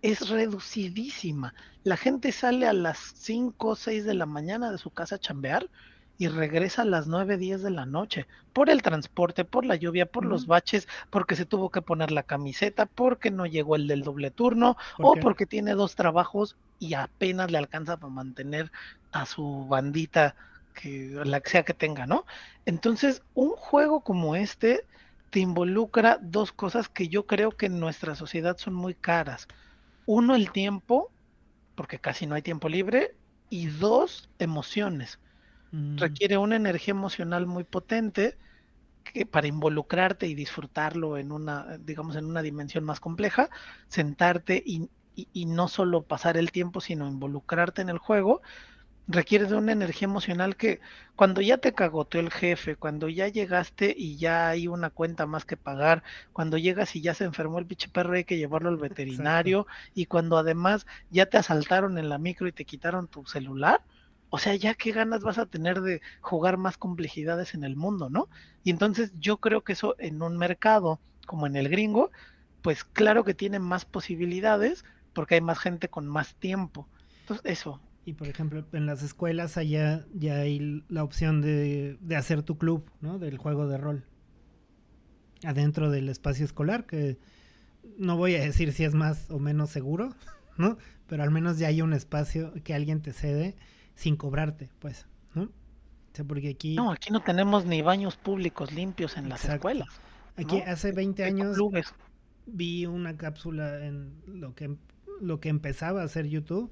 es reducidísima. La gente sale a las 5 o 6 de la mañana de su casa a chambear y regresa a las 9 10 de la noche por el transporte, por la lluvia, por los Ujú. baches, porque se tuvo que poner la camiseta, porque no llegó el del doble turno o Porque, porque tiene dos trabajos y apenas le alcanza para mantener a su bandita, que la que sea que tenga, ¿no? Entonces, un juego como este te involucra dos cosas que yo creo que en nuestra sociedad son muy caras. Uno, el tiempo, porque casi no hay tiempo libre, y dos, emociones. mm, Requiere una energía emocional muy potente que para involucrarte y disfrutarlo en una, digamos, en una dimensión más compleja, sentarte y no solo pasar el tiempo, sino involucrarte en el juego, requiere de una energía emocional que cuando ya te cagoteó el jefe, cuando ya llegaste y ya hay una cuenta más que pagar, cuando llegas y ya se enfermó el pinche perro y hay que llevarlo al exacto. veterinario, y cuando además ya te asaltaron en la micro y te quitaron tu celular, o sea, ya qué ganas vas a tener de jugar más complejidades en el mundo, ¿no? Y entonces yo creo que eso en un mercado como en el gringo, pues claro que tiene más posibilidades porque hay más gente con más tiempo. Entonces, eso. Y por ejemplo, en las escuelas allá ya hay la opción de hacer tu club, ¿no? Del juego de rol. Adentro del espacio escolar, que no voy a decir si es más o menos seguro, ¿no? Pero al menos ya hay un espacio que alguien te cede sin cobrarte, pues, ¿no? O sea, porque aquí, No, aquí no tenemos ni baños públicos limpios en las exacto. escuelas, Aquí ¿no? hace 20 años Ecoclubes. vi una cápsula en lo que empezaba a ser YouTube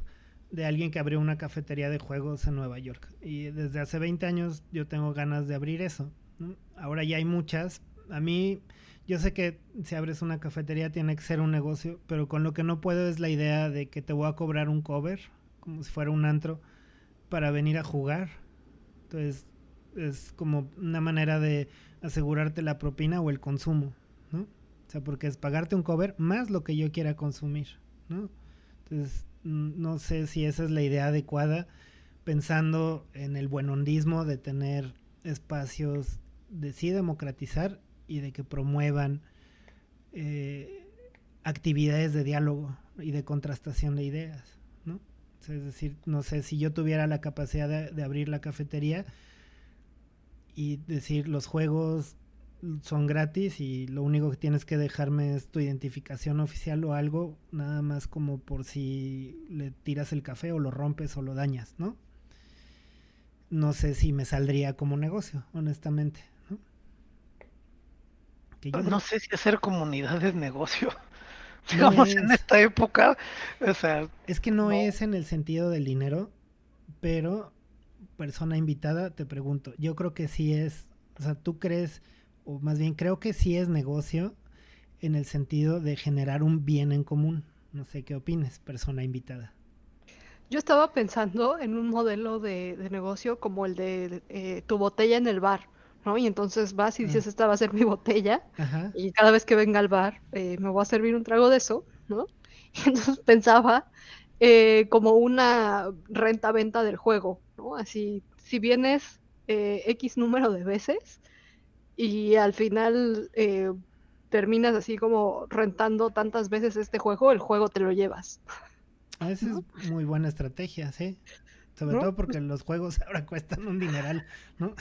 de alguien que abrió una cafetería de juegos en Nueva York. Y desde hace 20 años yo tengo ganas de abrir eso, ¿no? Ahora ya hay muchas. A mí, yo sé que si abres una cafetería tiene que ser un negocio, pero con lo que no puedo es la idea de que te voy a cobrar un cover, como si fuera un antro, para venir a jugar. Entonces, es como una manera de asegurarte la propina o el consumo, ¿no? O sea, porque es pagarte un cover más lo que yo quiera consumir, ¿no? Entonces, no sé si esa es la idea adecuada, pensando en el buenondismo de tener espacios de sí democratizar y de que promuevan eh, actividades de diálogo y de contrastación de ideas, ¿no? O sea, es decir, no sé si yo tuviera la capacidad de abrir la cafetería y decir los juegos son gratis y lo único que tienes que dejarme es tu identificación oficial o algo, nada más como por si le tiras el café o lo rompes o lo dañas, ¿no? No sé si me saldría como negocio, honestamente, ¿no? Que yo No creo sé si hacer comunidades negocio. no Digamos, en es, esta época, o sea, es que no no. es en el sentido del dinero, pero persona invitada, te pregunto, yo creo que sí es, o sea, tú crees, o más bien creo que sí es negocio en el sentido de generar un bien en común. No sé qué opines, persona invitada. Yo estaba pensando en un modelo de negocio como el de tu botella en el bar, ¿no? Y entonces vas y Ah, dices, esta va a ser mi botella, ajá. y cada vez que venga al bar me voy a servir un trago de eso, ¿no? Y entonces pensaba como una renta-venta del juego, ¿no? Así, si vienes X número de veces y al final terminas así como rentando tantas veces este juego, el juego te lo llevas, Esa es ¿no? muy buena estrategia, sí. Sobre ¿No? todo porque los juegos ahora cuestan un dineral, ¿no?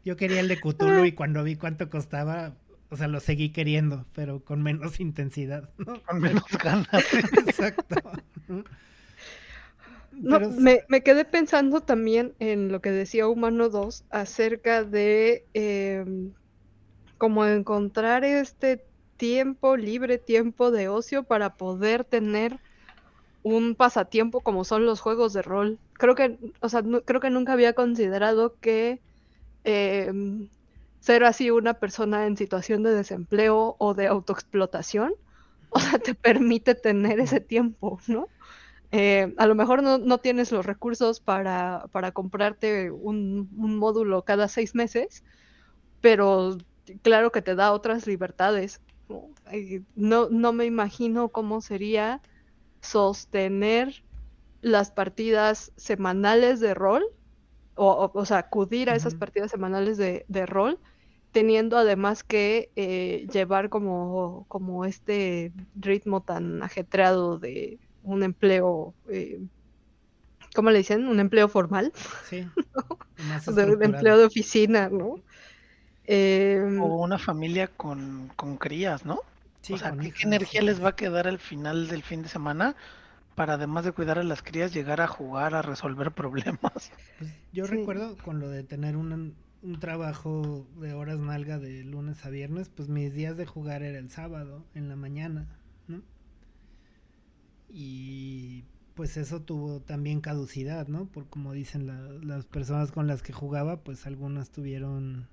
Yo quería el de Cthulhu y cuando vi cuánto costaba, o sea, lo seguí queriendo, pero con menos intensidad, ¿no? Con menos ganas. Sí. Exacto. ¿No? No, Pero me quedé pensando también en lo que decía Humano 2 acerca de como encontrar este tiempo libre, tiempo de ocio para poder tener un pasatiempo como son los juegos de rol. Creo que, o sea, creo que nunca había considerado que ser así una persona en situación de desempleo o de autoexplotación, o sea, te permite tener ese tiempo, ¿no? A lo mejor no tienes los recursos para comprarte un módulo cada 6 meses, pero claro que te da otras libertades, ¿no? No me imagino cómo sería sostener las partidas semanales de rol, o sea, acudir a esas Ujú. partidas semanales de rol, teniendo además que llevar como este ritmo tan ajetreado de un empleo, ¿cómo le dicen? Un empleo formal, Sí, más de empleo estructurado. de oficina, ¿no? Em, O una familia con crías, ¿no? O Sí, sea, con ¿qué hijos, energía les va hijas. a quedar al final del fin de semana para además de cuidar a las crías, llegar a jugar, a resolver problemas? Pues yo sí. recuerdo con lo de tener un trabajo de horas nalga de lunes a viernes, pues mis días de jugar era el sábado, en la mañana, ¿no? Y pues eso tuvo también caducidad, ¿no? Por como dicen las personas con las que jugaba, pues algunas tuvieron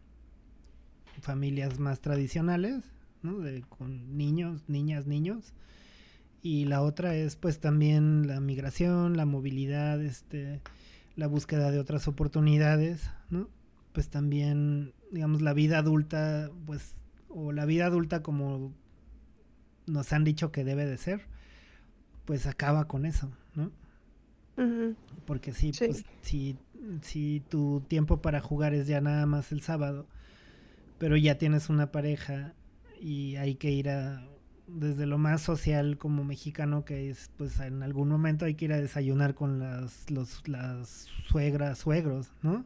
familias más tradicionales, ¿no? Con niños, niñas, niños. Y la otra es pues también la migración, la movilidad, la búsqueda de otras oportunidades, ¿no? Pues también, digamos, la vida adulta, pues, o la vida adulta como nos han dicho que debe de ser, pues acaba con eso, ¿no? Ujú, Porque sí, sí. pues si tu tiempo para jugar es ya nada más el sábado, pero ya tienes una pareja y hay que ir a desde lo más social como mexicano que es pues en algún momento hay que ir a desayunar con las suegras, suegros, ¿no?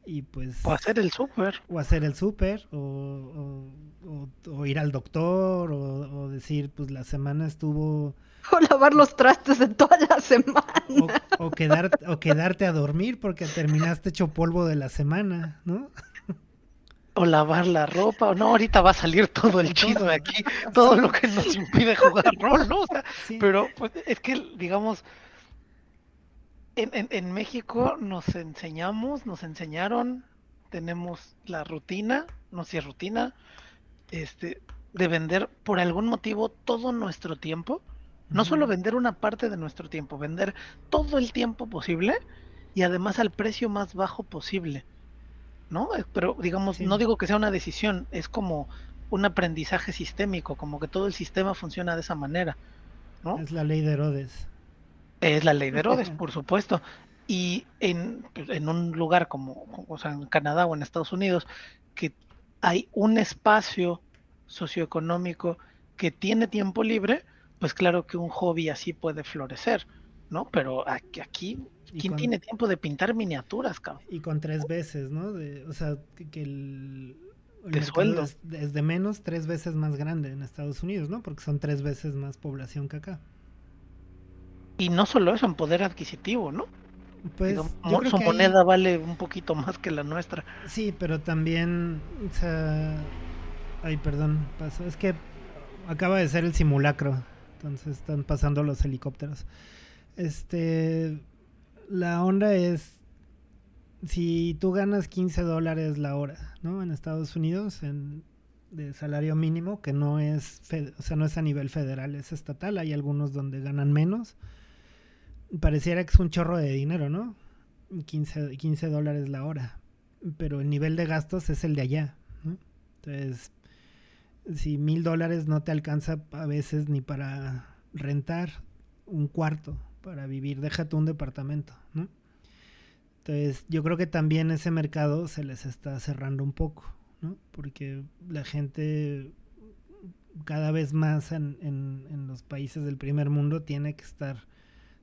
Y O pues hacer el súper. o hacer el súper o ir al doctor o decir pues la semana estuvo O lavar los trastes de toda la semana. o quedarte a dormir porque terminaste hecho polvo de la semana, ¿no? O lavar la ropa, o no, ahorita va a salir todo el chisme Todo. aquí, todo lo Sí, que nos impide jugar rol, ¿no? O sea, sí. pero pues es que, digamos, en México nos enseñaron, tenemos la rutina, no sé si es rutina, de vender por algún motivo todo nuestro tiempo, no Ujú. solo vender una parte de nuestro tiempo, vender todo el tiempo posible y además al precio más bajo posible, ¿no? Pero digamos, Sí, no digo que sea una decisión, es como un aprendizaje sistémico, como que todo el sistema funciona de esa manera, ¿no? es la ley de Herodes. Es la ley de Herodes, por supuesto. Y pues, en un lugar o sea, en Canadá o en Estados Unidos, que hay un espacio socioeconómico que tiene tiempo libre, pues claro que un hobby así puede florecer, ¿no? Pero aquí Y ¿quién con tiene tiempo de pintar miniaturas, cabrón? y con 3 veces, ¿no? O sea, que el De mercado sueldo. es de menos 3 veces más grande en Estados Unidos, ¿no? Porque son 3 veces más población que acá. Y no solo eso, en poder adquisitivo, ¿no? Digamos, Pues yo creo su que hay, moneda vale un poquito más que la nuestra. sí, pero también, o sea, ay, perdón, pasó, es que acaba de ser el simulacro, entonces están pasando los helicópteros. Este, la onda es, si tú ganas $15 la hora, ¿no? En Estados Unidos, de salario mínimo, que no es, o sea, no es a nivel federal, es estatal, hay algunos donde ganan menos. Pareciera que es un chorro de dinero, ¿no? $15 la hora. Pero el nivel de gastos es el de allá, ¿no? Entonces, si $1,000 no te alcanza a veces ni para rentar un cuarto para vivir, déjate un departamento, ¿no? Entonces, yo creo que también ese mercado se les está cerrando un poco, ¿no? Porque la gente cada vez más en los países del primer mundo tiene que estar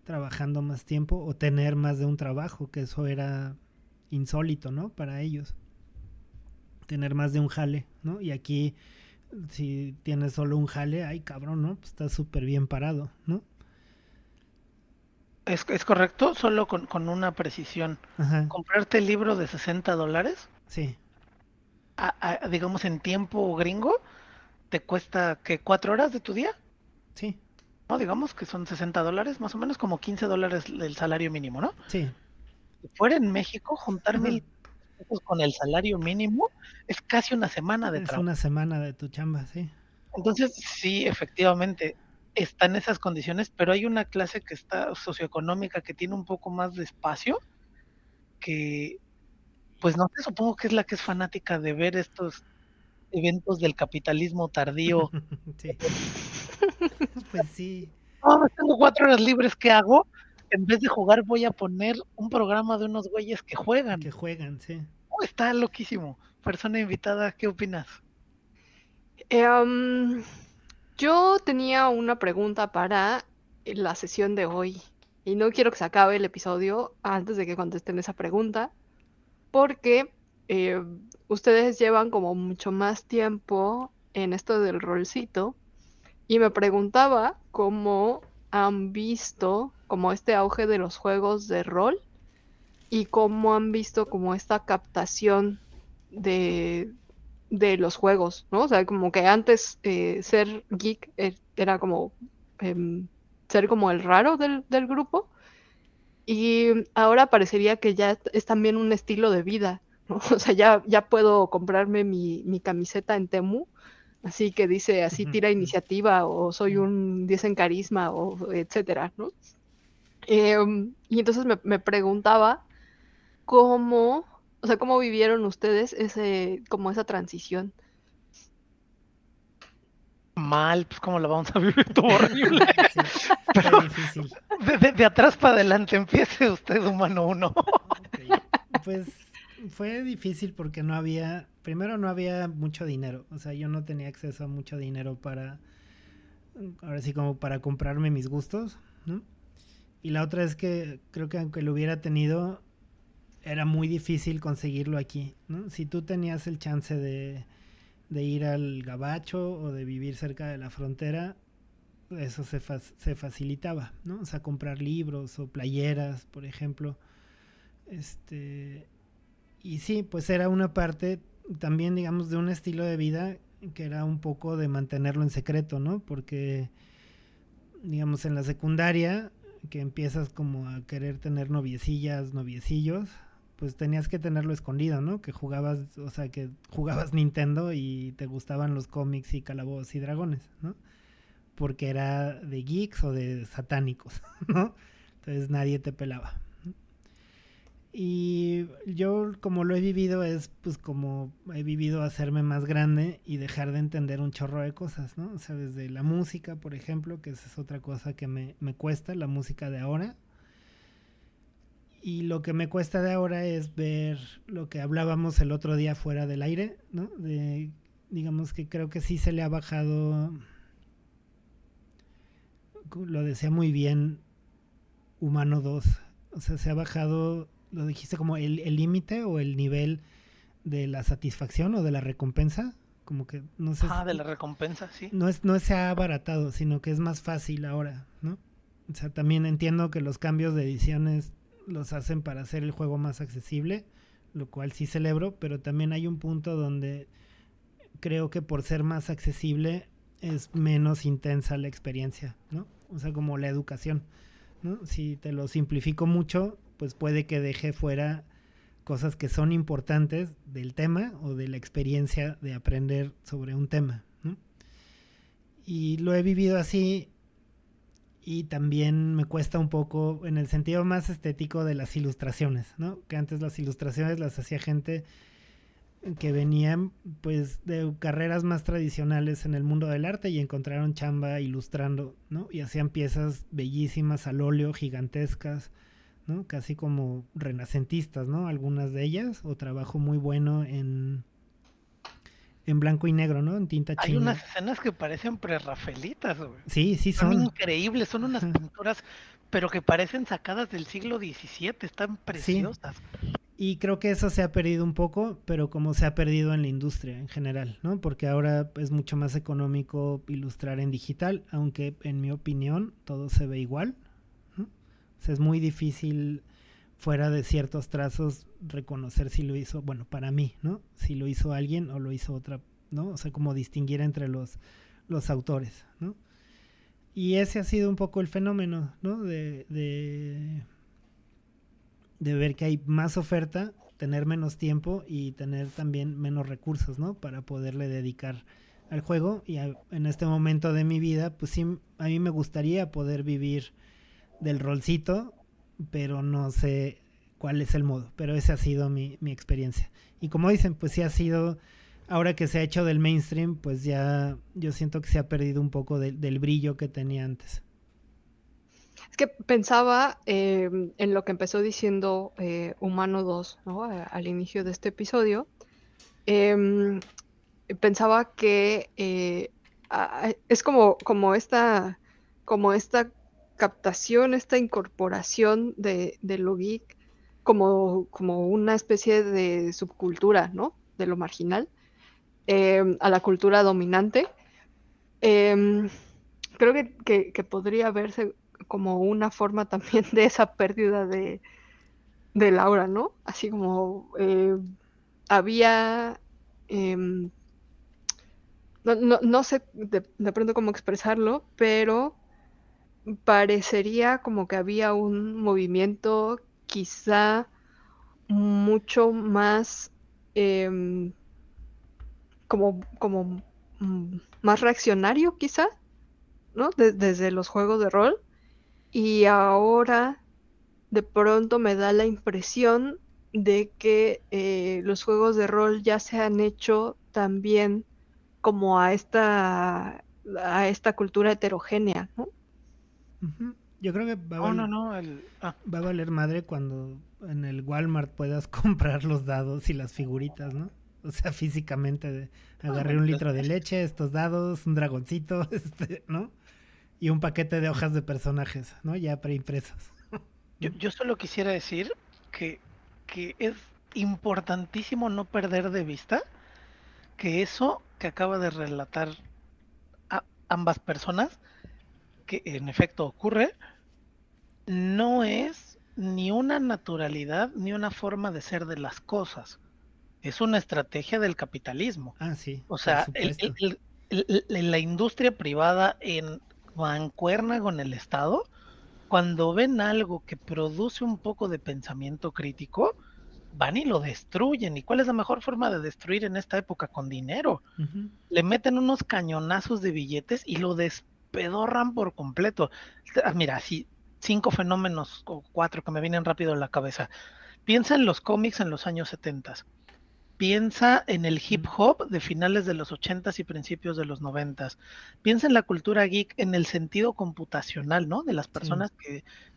trabajando más tiempo o tener más de un trabajo, que eso era insólito, ¿no? Para ellos, tener más de un jale, ¿no? Y aquí, si tienes solo un jale, ay cabrón, ¿no? Pues estás súper bien parado, ¿no? Es correcto, solo con una precisión. Ajá, Comprarte el libro de $60, sí, digamos en tiempo gringo, te cuesta que 4 horas de tu día, sí, ¿no? Digamos que son $60, más o menos como $15 el salario mínimo, ¿no? sí. Si fuera en México, juntar 1,000 pesos con el salario mínimo es casi una semana de Es trabajo. una semana de tu chamba, sí. Entonces, sí, efectivamente, está en esas condiciones, pero hay una clase que está socioeconómica que tiene un poco más de espacio, que pues no sé, supongo que es la que es fanática de ver estos eventos del capitalismo tardío. Sí, pues sí, Tengo 4 horas libres, ¿qué hago? En vez de jugar voy a poner un programa de unos güeyes que que juegan. juegan, sí. Está loquísimo. Persona invitada, ¿qué opinas? Yo tenía una pregunta para la sesión de hoy y no quiero que se acabe el episodio antes de que contesten esa pregunta porque eh, ustedes llevan como mucho más tiempo en esto del rolcito y me preguntaba cómo han visto como este auge de los juegos de rol y cómo han visto como esta captación de, de los juegos, ¿no? O sea, como que antes ser geek era como em, ser como el raro del grupo y ahora parecería que ya es también un estilo de vida, ¿no? O sea, ya puedo comprarme mi camiseta en Temu, así que dice así tira iniciativa o soy un 10 en carisma o etcétera, ¿no? Y entonces me preguntaba cómo, o sea, cómo vivieron ustedes como esa transición. Mal, pues cómo la vamos a vivir, todo horrible. Sí, fue Pero difícil. de atrás para adelante, empiece usted, humano uno. Ok, pues fue difícil porque primero no había mucho dinero, o sea, yo no tenía acceso a mucho dinero ahora sí como para comprarme mis gustos, ¿no? Y la otra es que creo que aunque lo hubiera tenido, era muy difícil conseguirlo aquí, ¿no? Si tú tenías el chance de ir al gabacho o de vivir cerca de la frontera, eso se facilitaba, ¿no? O sea, comprar libros o playeras, por ejemplo. Este, y sí, pues era una parte también, digamos, de un estilo de vida que era un poco de mantenerlo en secreto, ¿no? Porque, digamos, en la secundaria, que empiezas como a querer tener noviecillas, noviecillos, pues tenías que tenerlo escondido, ¿no? Que jugabas, o sea, que jugabas Nintendo y te gustaban los cómics y calabozos y dragones, ¿no? Porque era de geeks o de satánicos, ¿no? Entonces nadie te pelaba. Y yo como lo he vivido es pues como he vivido hacerme más grande y dejar de entender un chorro de cosas, ¿no? O sea, desde la música, por ejemplo, que esa es otra cosa que me cuesta, la música de ahora. Y lo que me cuesta de ahora es ver lo que hablábamos el otro día fuera del aire, ¿no? Digamos que creo que sí se le ha bajado, lo decía muy bien Humano 2, o sea, se ha bajado, lo dijiste como el límite o el nivel de la satisfacción o de la recompensa, como que no sé, De la recompensa, sí. no se ha abaratado, sino que es más fácil ahora, ¿no? O sea, también entiendo que los cambios de ediciones los hacen para hacer el juego más accesible, lo cual sí celebro, pero también hay un punto donde creo que por ser más accesible es menos intensa la experiencia, ¿no? O sea, como la educación, ¿no? Si te lo simplifico mucho, pues puede que deje fuera cosas que son importantes del tema o de la experiencia de aprender sobre un tema, ¿no? Y lo he vivido así y también me cuesta un poco en el sentido más estético de las ilustraciones, ¿no? Que antes las ilustraciones las hacía gente que venían pues de carreras más tradicionales en el mundo del arte y encontraron chamba ilustrando, ¿no? Y hacían piezas bellísimas al óleo, gigantescas, ¿no? Casi como renacentistas, ¿no? Algunas de ellas, o trabajo muy bueno en blanco y negro, ¿no? En tinta Hay unas china. escenas que parecen prerrafaelitas, güey. Sí, sí Son son. increíbles, son unas Ajá. pinturas, pero que parecen sacadas del siglo XVII, están Sí, preciosas. y creo que eso se ha perdido un poco, pero como se ha perdido en la industria en general, ¿no? Porque ahora es mucho más económico ilustrar en digital, aunque en mi opinión todo se ve igual, ¿no? O sea, es muy difícil fuera de ciertos trazos reconocer si lo hizo, bueno, para mí, ¿no? Si lo hizo alguien o lo hizo otra, ¿no? O sea, como distinguir entre los autores, ¿no? Y ese ha sido un poco el fenómeno, ¿no? De ver que hay más oferta, tener menos tiempo y tener también menos recursos, ¿no? Para poderle dedicar al juego y en este momento de mi vida, pues sí, a mí me gustaría poder vivir del rolcito, pero no sé cuál es el modo, pero esa ha sido mi experiencia. Y como dicen, pues sí ha sido, ahora que se ha hecho del mainstream, pues ya yo siento que se ha perdido un poco del brillo que tenía antes. Es que pensaba en lo que empezó diciendo Humano 2, ¿no? Al inicio de este episodio. Em, Pensaba que es como esta captación, esta incorporación de lo geek como una especie de subcultura, ¿no? De lo marginal, a la cultura dominante. Em, Creo que podría verse como una forma también de esa pérdida de Laura, ¿no? Así como había, em, no sé de pronto cómo expresarlo, pero parecería como que había un movimiento quizá mucho más em, más reaccionario quizá, ¿no? Desde los juegos de rol. Y ahora de pronto me da la impresión de que los juegos de rol ya se han hecho también como a esta cultura heterogénea, ¿no? Ujú. Yo creo que No, no, no, va a valer madre cuando en el Walmart puedas comprar los dados y las figuritas, ¿no? O sea, físicamente agarré bueno, un pues, litro de leche, estos dados, un dragoncito, ¿no? Y un paquete de hojas de personajes, ¿no? Ya preimpresos. yo, ¿No? yo solo quisiera decir que, que es importantísimo no perder de vista que eso que acaba de relatar ambas personas, que en efecto ocurre, no es ni una naturalidad ni una forma de ser de las cosas. Es una estrategia del capitalismo. Ah, sí, O por sea, supuesto. la industria privada en mancuerna con el Estado, cuando ven algo que produce un poco de pensamiento crítico, van y lo destruyen. ¿Y cuál es la mejor forma de destruir en esta época? Con dinero. Ujú. Le meten unos cañonazos de billetes y lo despedorran por completo. Mira, así, 5 fenómenos o 4 que me vienen rápido a la cabeza. Piensa en los cómics en los años 70. Piensa en el hip Mm. hop de finales de los 80 y principios de los 90. Piensa en la cultura geek en el sentido computacional, ¿no? De las Sí. personas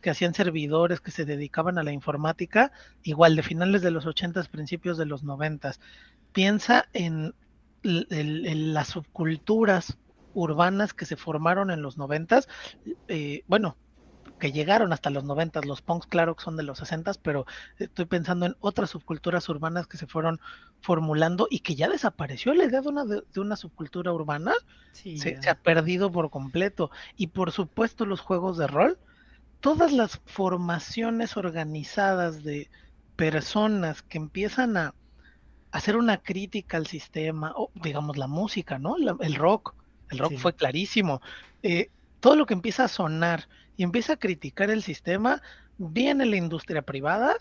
que hacían servidores, que se dedicaban a la informática, igual de finales de los 80, principios de los 90. Piensa en las subculturas urbanas que se formaron en los 90, bueno, que llegaron hasta los 90, los punks claro que son de los 60, pero estoy pensando en otras subculturas urbanas que se fueron formulando y que ya desapareció la idea de una subcultura urbana, Sí, se ha ya. perdido por completo. Y por supuesto los juegos de rol, todas las formaciones organizadas de personas que empiezan a hacer una crítica al sistema, o digamos la música, ¿no? El rock Sí. fue clarísimo. Eh, Todo lo que empieza a sonar y empieza a criticar el sistema, viene la industria privada,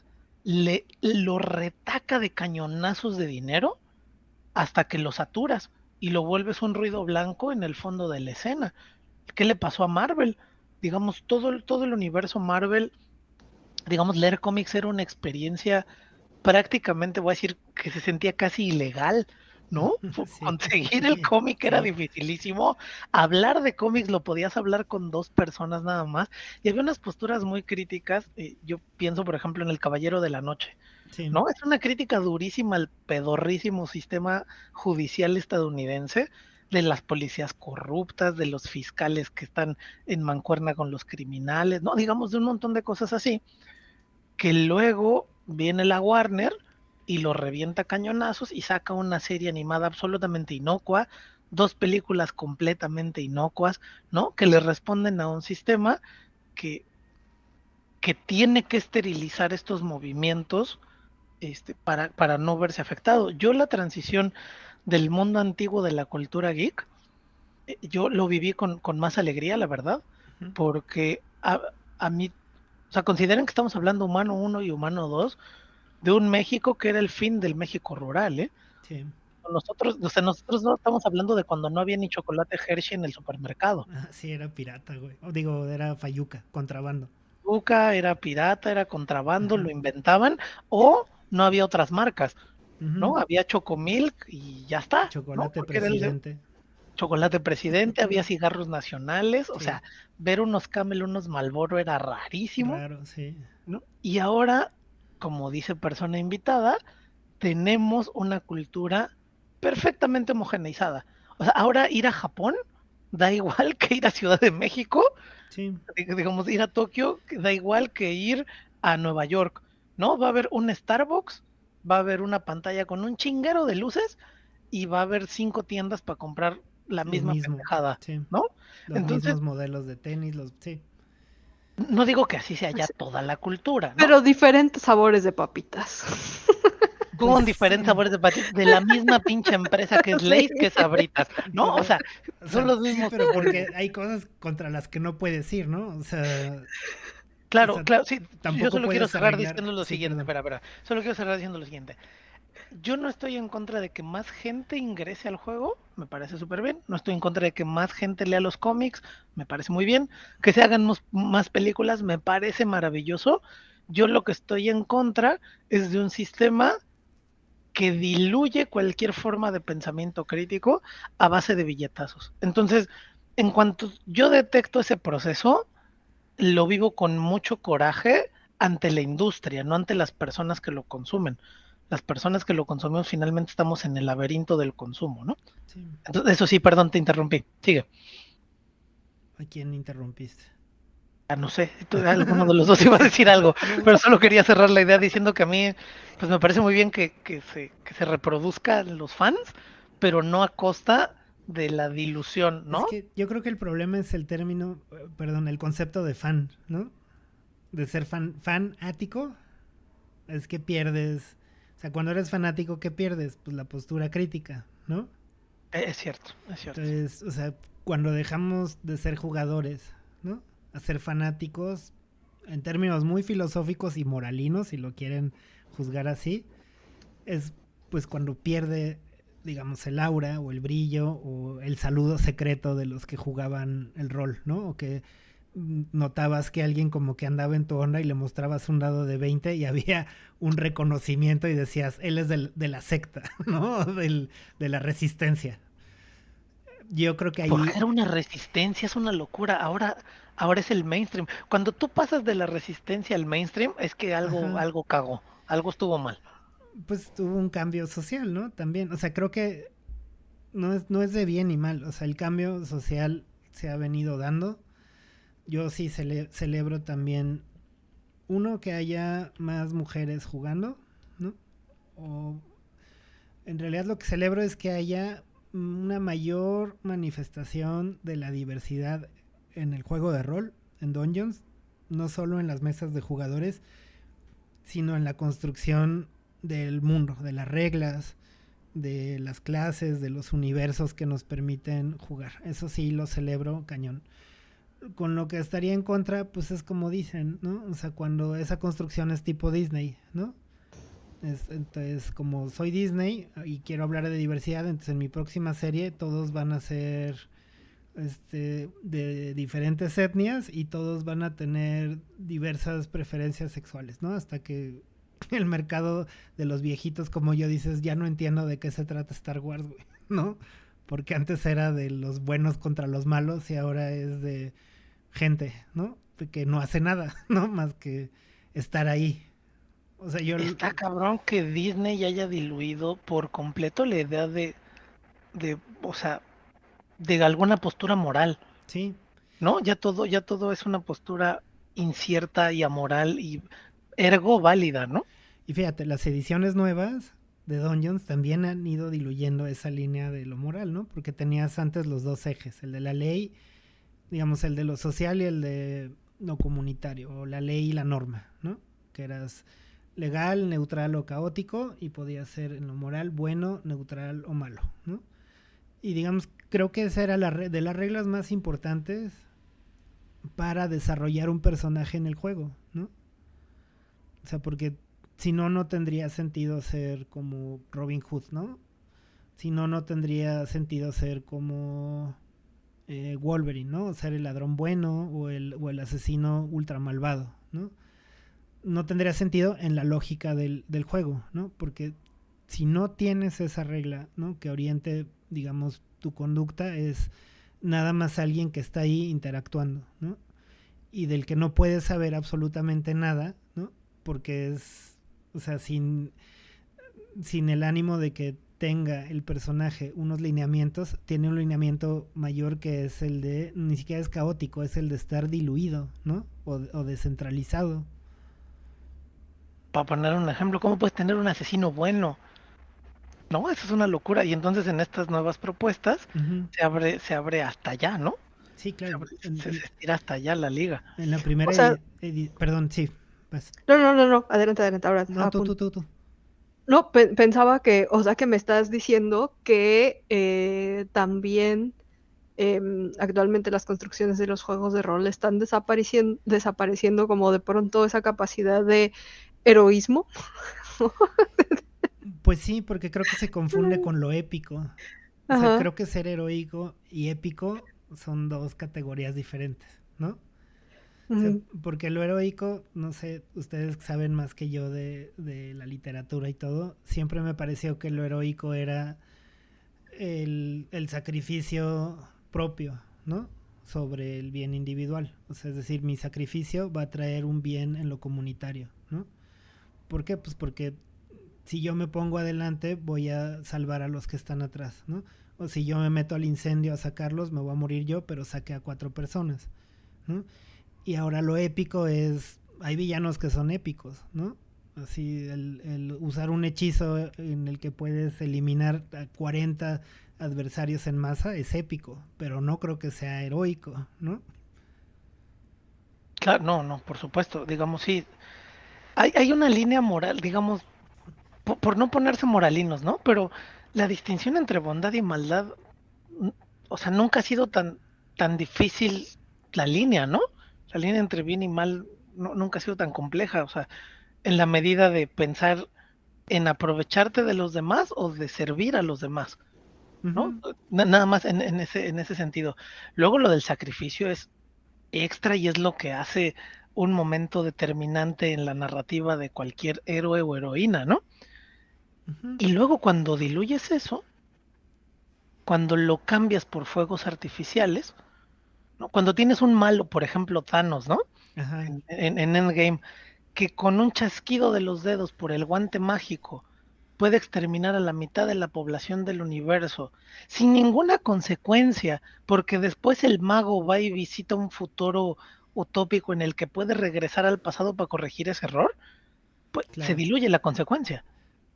lo retaca de cañonazos de dinero hasta que lo saturas y lo vuelves un ruido blanco en el fondo de la escena. ¿Qué le pasó a Marvel? Digamos, todo el universo Marvel, digamos, leer cómics era una experiencia prácticamente, voy a decir que se sentía casi ilegal, ¿no? Sí. Conseguir el cómic era Sí. dificilísimo, hablar de cómics lo podías hablar con 2 personas nada más, y había unas posturas muy críticas, yo pienso por ejemplo en El Caballero de la Noche, Sí. ¿no? Es una crítica durísima al pedorrísimo sistema judicial estadounidense, de las policías corruptas, de los fiscales que están en mancuerna con los criminales, ¿no? Digamos de un montón de cosas así que luego viene la Warner y lo revienta a cañonazos y saca una serie animada absolutamente inocua, 2 películas completamente inocuas, ¿no? Que le responden a un sistema que, que tiene que esterilizar estos movimientos para no verse afectado. Yo la transición del mundo antiguo de la cultura geek, yo lo viví con más alegría, la verdad, Ujú. porque a mí, o sea, consideren que estamos hablando humano uno y humano 2 de un México que era el fin del México rural, ¿eh? Sí. Nosotros, o sea, nosotros no estamos hablando de cuando no había ni chocolate Hershey en el supermercado. Sí, era pirata, güey. O digo, era fayuca, contrabando. Azúcar, era pirata, era contrabando, Ajá. lo inventaban, o no había otras marcas, Ujú. ¿no? Había Chocomilk y ya está, ¿no? Chocolate Porque era el presidente. chocolate presidente, había cigarros nacionales, o Sí, sea, ver unos Camel, unos Marlboro era rarísimo, raro, sí. ¿no? Y ahora, como dice persona invitada, tenemos una cultura perfectamente homogeneizada. O sea, ahora ir a Japón da igual que ir a Ciudad de México, Sí, digamos, ir a Tokio da igual que ir a Nueva York, ¿no? Va a haber un Starbucks, va a haber una pantalla con un chinguero de luces y va a haber 5 tiendas para comprar la lo misma mismo. pendejada, Sí. ¿no? Los Entonces, mismos modelos de tenis, los... Sí. no digo que así sea ya Sí, toda la cultura, ¿no? pero diferentes sabores de papitas. Pues Con diferentes sí. sabores de patitas de la misma pinche empresa que es Sí. Lay's, que es Sabritas, ¿no? O Pero, sea, o son sea, los sí, mismos pero polvos. porque hay cosas contra las que no puedes ir, ¿no? O Claro, sea, claro, sí, yo tampoco solo quiero puedes cerrar arreglar. diciendo lo Sí, siguiente, perdón. espera, solo quiero cerrar diciendo lo siguiente. Yo no estoy en contra de que más gente ingrese al juego, me parece súper bien. No estoy en contra de que más gente lea los cómics, me parece muy bien. Que se hagan más películas, me parece maravilloso. Yo lo que estoy en contra es de un sistema que diluye cualquier forma de pensamiento crítico a base de billetazos. Entonces, en cuanto yo detecto ese proceso, lo vivo con mucho coraje ante la industria, no ante las personas que lo consumen. Las personas que lo consumimos finalmente estamos en el laberinto del consumo, ¿no? Sí. Entonces, eso sí, perdón, te interrumpí. Sigue. ¿A quién interrumpiste? No sé, alguno de los dos iba a Sí. decir algo, No, pero solo quería cerrar la idea diciendo que a mí, pues me parece muy bien que se reproduzcan los fans, pero no a costa de la dilución, es ¿no? que yo creo que el problema es el término, perdón, el concepto de fan, ¿no? De ser fanático, es que pierdes, o sea, cuando eres fanático, ¿qué pierdes? Pues la postura crítica, ¿no? Es cierto, es cierto. Entonces, o sea, cuando dejamos de ser jugadores, ¿no? A ser fanáticos, en términos muy filosóficos y moralinos, si lo quieren juzgar así, es pues cuando pierde, digamos, el aura o el brillo o el saludo secreto de los que jugaban el rol, ¿no? O que notabas que alguien como que andaba en tu onda y le mostrabas un dado de 20 y había un reconocimiento y decías, él es de la secta, ¿no? De la resistencia. Yo creo que Porque ahí, era una resistencia, es una locura. Ahora es el mainstream. Cuando tú pasas de la resistencia al mainstream, es que algo, ajá, algo cagó, algo estuvo mal. pues tuvo un cambio social, ¿no? También, o sea, creo que no es de bien ni mal, o sea, el cambio social se ha venido dando. Yo sí celebro también, uno, que haya más mujeres jugando, ¿no? O en realidad lo que celebro es que haya una mayor manifestación de la diversidad en el juego de rol, en Dungeons, no solo en las mesas de jugadores, sino en la construcción del mundo, de las reglas, de las clases, de los universos que nos permiten jugar. Eso sí lo celebro cañón. Con lo que estaría en contra, pues es como dicen, ¿no? O sea, cuando esa construcción es tipo Disney, ¿no? Entonces, como soy Disney y quiero hablar de diversidad, entonces en mi próxima serie todos van a ser de diferentes etnias y todos van a tener diversas preferencias sexuales, ¿no? Hasta que el mercado de los viejitos como yo dices, ya no entiendo de qué se trata Star Wars, güey, ¿no? Porque antes era de los buenos contra los malos y ahora es de gente, ¿no? Que no hace nada, ¿no? Más que estar ahí. O sea, Está cabrón que Disney haya diluido por completo la idea o sea, de alguna postura moral, sí. ¿no? Ya todo es una postura incierta y amoral y ergo válida, ¿no? Y fíjate, las ediciones nuevas de Dungeons también han ido diluyendo esa línea de lo moral, ¿no? Porque tenías antes los dos ejes, el de la ley, digamos, el de lo social y el de lo comunitario, o la ley y la norma, ¿no? Que eras legal, neutral o caótico y podías ser en lo moral bueno, neutral o malo, ¿no? Y digamos, creo que esa era de las reglas más importantes para desarrollar un personaje en el juego, ¿no? O sea, porque si no, no tendría sentido ser como Robin Hood, ¿no? Si no, no tendría sentido ser como Wolverine, ¿no? Ser el ladrón bueno o el asesino ultra malvado, ¿no? No tendría sentido en la lógica del juego, ¿no? Porque si no tienes esa regla, ¿no? Que oriente, digamos, tu conducta, es nada más alguien que está ahí interactuando, ¿no? Y del que no puedes saber absolutamente nada, ¿no? Porque es, o sea, sin el ánimo de que tenga el personaje unos lineamientos, tiene un lineamiento mayor que es el de, ni siquiera es caótico, es el de estar diluido, ¿no? O descentralizado. Para poner un ejemplo, ¿cómo puedes tener un asesino bueno? No, eso es una locura. Y entonces en estas nuevas propuestas Uh-huh. se abre hasta allá, ¿no? Sí, claro. Se estira hasta allá la liga. En la O primera sea, perdón, sí. Pues. no, adelante, ahora No, a punto. tú. No, pensaba que, o sea, que me estás diciendo que también actualmente las construcciones de los juegos de rol están desapareciendo como de pronto esa capacidad de heroísmo. Pues sí, porque creo que se confunde con lo épico. O sea, Ajá. creo que ser heroico y épico son dos categorías diferentes, ¿no? O sea, Uh-huh. porque lo heroico, no sé, ustedes saben más que yo de la literatura y todo, siempre me pareció que lo heroico era el sacrificio propio, ¿no? Sobre el bien individual. O sea, es decir, mi sacrificio va a traer un bien en lo comunitario, ¿no? ¿Por qué? Pues porque si yo me pongo adelante voy a salvar a los que están atrás, ¿no? O si yo me meto al incendio a sacarlos, me voy a morir yo, pero saqué a 4 personas, ¿no? Y ahora lo épico es, hay villanos que son épicos, ¿no? Así, el usar un hechizo en el que puedes eliminar a 40 adversarios en masa es épico, pero no creo que sea heroico, ¿no? Claro, no, por supuesto. Digamos, sí. Hay una línea moral, digamos, por no ponerse moralinos, ¿no? Pero la distinción entre bondad y maldad, o sea, nunca ha sido tan difícil la línea, ¿no? La línea entre bien y mal nunca ha sido tan compleja, o sea, en la medida de pensar en aprovecharte de los demás o de servir a los demás, ¿no? Uh-huh. Nada más en ese sentido. Luego lo del sacrificio es extra y es lo que hace un momento determinante en la narrativa de cualquier héroe o heroína, ¿no? Uh-huh. Y luego cuando diluyes eso, cuando lo cambias por fuegos artificiales, ¿no? Cuando tienes un malo, por ejemplo Thanos, ¿no? Ajá. En Endgame, que con un chasquido de los dedos por el guante mágico puede exterminar a la mitad de la población del universo sin ninguna consecuencia, porque después el mago va y visita un futuro utópico en el que puede regresar al pasado para corregir ese error, pues se Claro. diluye la consecuencia,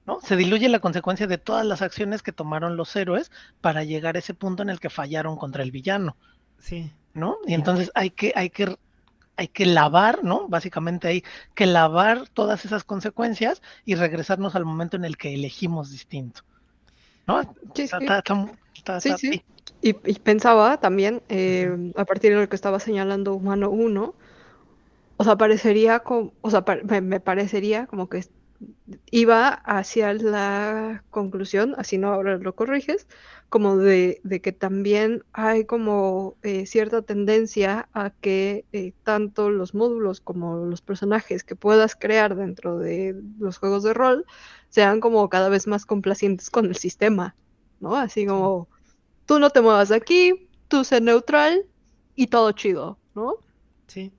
¿no? Se diluye la consecuencia de todas las acciones que tomaron los héroes para llegar a ese punto en el que fallaron contra el villano, Sí. ¿no? Y Y entonces hay que lavar, ¿no? Básicamente hay que lavar todas esas consecuencias y regresarnos al momento en el que elegimos distinto, ¿no? Sí, Está, sí, está, está, sí, está, sí. sí. Y pensaba también, ajá. a partir de lo que estaba señalando Humano uno, o sea, parecería como, o sea, me parecería como que iba hacia la conclusión, así no ahora lo corriges, como de que también hay como cierta tendencia a que tanto los módulos como los personajes que puedas crear dentro de los juegos de rol sean como cada vez más complacientes con el sistema, ¿no? Así Sí. como, tú no te muevas de aquí, tú sé neutral y todo chido, ¿no? Sí.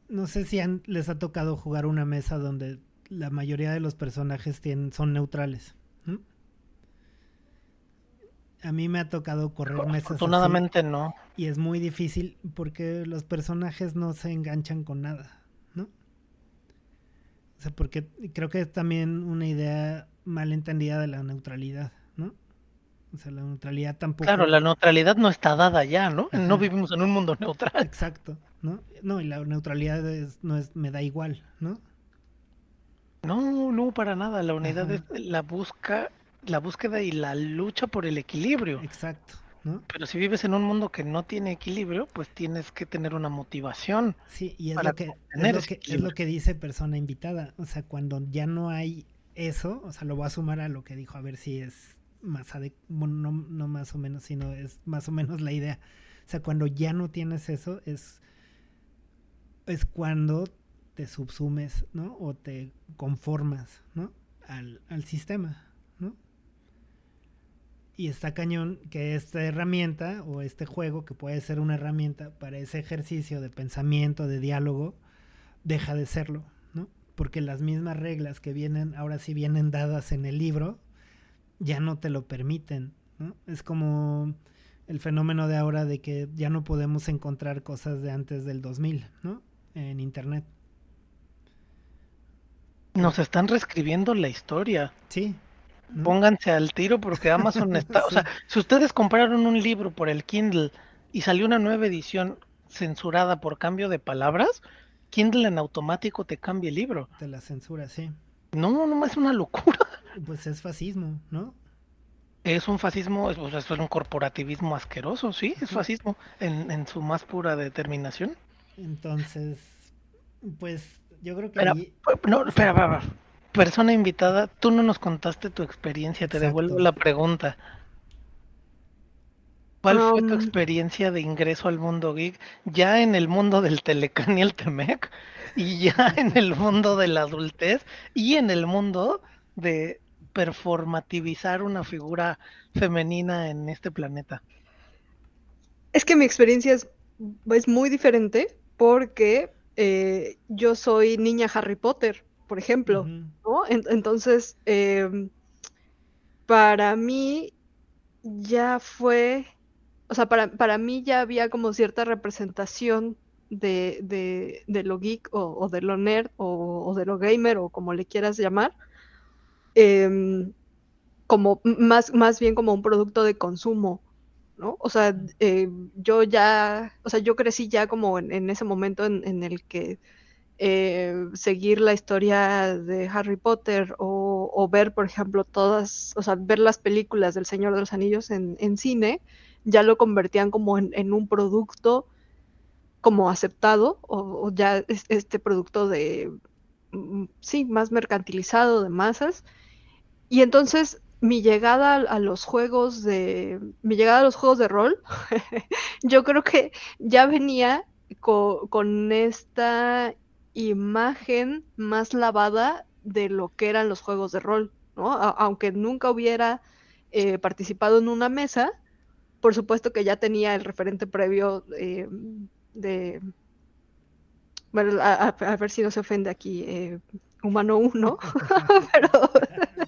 No sé si les ha tocado jugar una mesa donde la mayoría de los personajes son neutrales, ¿no? A mí me ha tocado correr mesas así Afortunadamente no. y es muy difícil porque los personajes no se enganchan con nada, ¿no? O sea, porque creo que es también una idea mal entendida de la neutralidad, ¿no? O sea, la neutralidad Claro, la tampoco... neutralidad no está dada ya, ¿no? No Ajá, vivimos en un mundo neutral. exacto, ¿no? No, y la neutralidad no es me da igual, ¿no? No, para nada. La unidad es Ajá, la búsqueda y la lucha por el equilibrio. exacto, ¿no? Pero si vives en un mundo que no tiene equilibrio, pues tienes que tener una motivación Sí, y para es obtener lo ese que es lo equilibrio. que dice persona invitada, o sea, cuando ya no hay eso, o sea, lo voy a sumar a lo que dijo, a ver si es bueno, no más o menos, sino es más o menos la idea. O sea, cuando ya no tienes eso, es cuando te subsumes, ¿no? O te conformas, ¿no? Al sistema, ¿no? Y está cañón que esta herramienta o este juego, que puede ser una herramienta para ese ejercicio de pensamiento, de diálogo, deja de serlo, ¿no? Porque las mismas reglas que vienen, ahora sí vienen dadas en el libro, ya no te lo permiten, ¿no? Es como el fenómeno de ahora de que ya no podemos encontrar cosas de antes del 2000, ¿no? En internet. Nos están reescribiendo la historia. Sí, ¿no? Pónganse al tiro porque Amazon está, o sea, Sí, si ustedes compraron un libro por el Kindle y salió una nueva edición censurada por cambio de palabras, Kindle en automático te cambia el libro. de la censura, sí. No, no es una locura. Pues es fascismo, ¿no? Es un fascismo, o sea, es un corporativismo asqueroso, sí, es Ajá. fascismo en su más pura determinación. Entonces, pues yo creo que Espera, ahí, no, sí, espera. Persona invitada, tú no nos contaste tu experiencia, te devuelvo exacto. la pregunta. ¿Cuál fue tu Am, experiencia de ingreso al mundo geek? Ya en el mundo del Telecán y el Temec, y ya en el mundo de la adultez, y en el mundo de performativizar una figura femenina en este planeta. es que mi experiencia es muy diferente porque yo soy niña Harry Potter, por ejemplo, Ujú. ¿no? Entonces, para mí ya fue, o sea, para mí ya había como cierta representación de lo geek o de lo nerd o de lo gamer o como le quieras llamar, em, como más bien como un producto de consumo, ¿no? O sea, yo ya, o sea, yo crecí ya como en ese momento en el que seguir la historia de Harry Potter o ver, por ejemplo, todas, o sea, ver las películas del Señor de los Anillos en cine, ya lo convertían como en un producto como aceptado o ya este producto de, sí, más mercantilizado, de masas. Y entonces mi llegada a los juegos de rol, yo creo que ya venía con esta imagen más lavada de lo que eran los juegos de rol, ¿no? Aunque nunca hubiera participado en una mesa, por supuesto que ya tenía el referente previo de, bueno, a ver si no se ofende aquí, humano uno, pero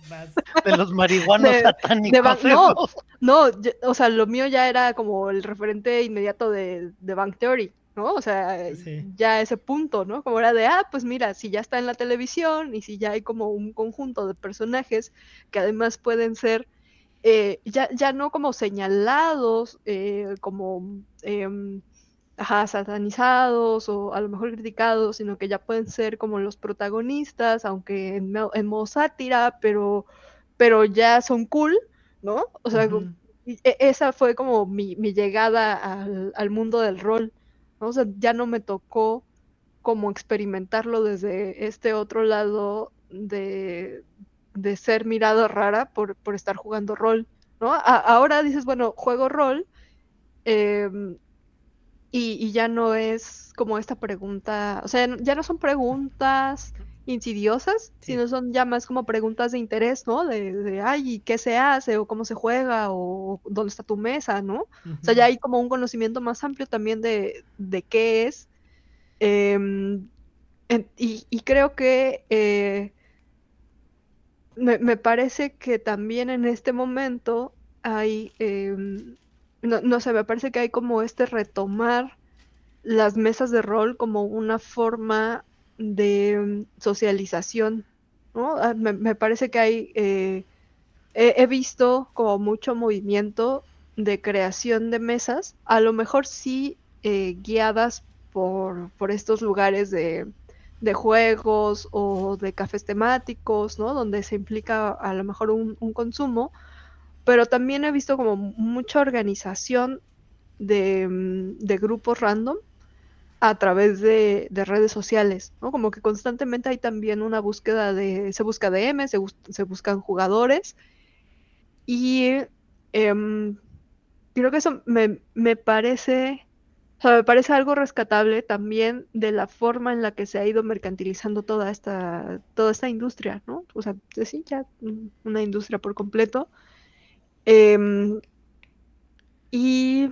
Vas. De los marihuanos de, satánicos no, esos. no, o sea, lo mío ya era como el referente inmediato de Bang Theory, ¿no? O sea, Sí. ya ese punto, ¿no? Como era de, pues mira, si ya está en la televisión y si ya hay como un conjunto de personajes que además pueden ser ya no como señalados, como ajá, satanizados o a lo mejor criticados, sino que ya pueden ser como los protagonistas, aunque en modo sátira, pero ya son cool, ¿no? O sea, Ujú. esa fue como mi llegada al mundo del rol, ¿no? O sea, ya no me tocó como experimentarlo desde este otro lado de ser mirado rara por estar jugando rol, ¿no? Ahora dices, bueno, juego rol, eh, y ya no es como esta pregunta, o sea, ya no son preguntas insidiosas, Sí. sino son ya más como preguntas de interés, ¿no? Ay, ¿y qué se hace? O cómo se juega, o dónde está tu mesa, ¿no? O sea, Ujú. ya hay como un conocimiento más amplio también de qué es. em, y creo que me parece que también en este momento hay, no sé, me parece que hay como este retomar las mesas de rol como una forma de socialización, ¿no? Me parece que hay, he visto como mucho movimiento de creación de mesas, a lo mejor sí guiadas por estos lugares de juegos o de cafés temáticos, ¿no? Donde se implica a lo mejor un consumo, pero también he visto como mucha organización de grupos random a través de redes sociales, ¿no? Como que constantemente hay también una búsqueda se busca DM, se buscan jugadores Y creo que eso me parece, o sea, me parece algo rescatable también de la forma en la que se ha ido mercantilizando toda esta industria, ¿no? O sea, sí, ya una industria por completo. Em, y,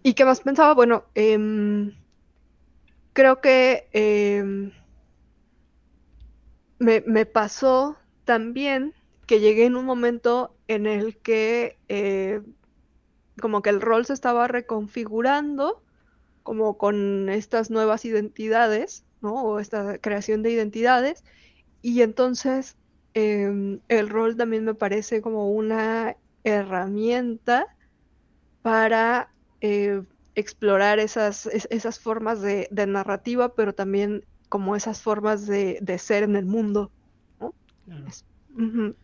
¿Y qué más pensaba? Bueno, creo que me pasó también que llegué en un momento en el que como que el rol se estaba reconfigurando, como con estas nuevas identidades, ¿no? O esta creación de identidades. Y entonces el rol también me parece como una herramienta para explorar esas formas de narrativa, pero también como esas formas de ser en el mundo, ¿no? Claro. Uh-huh.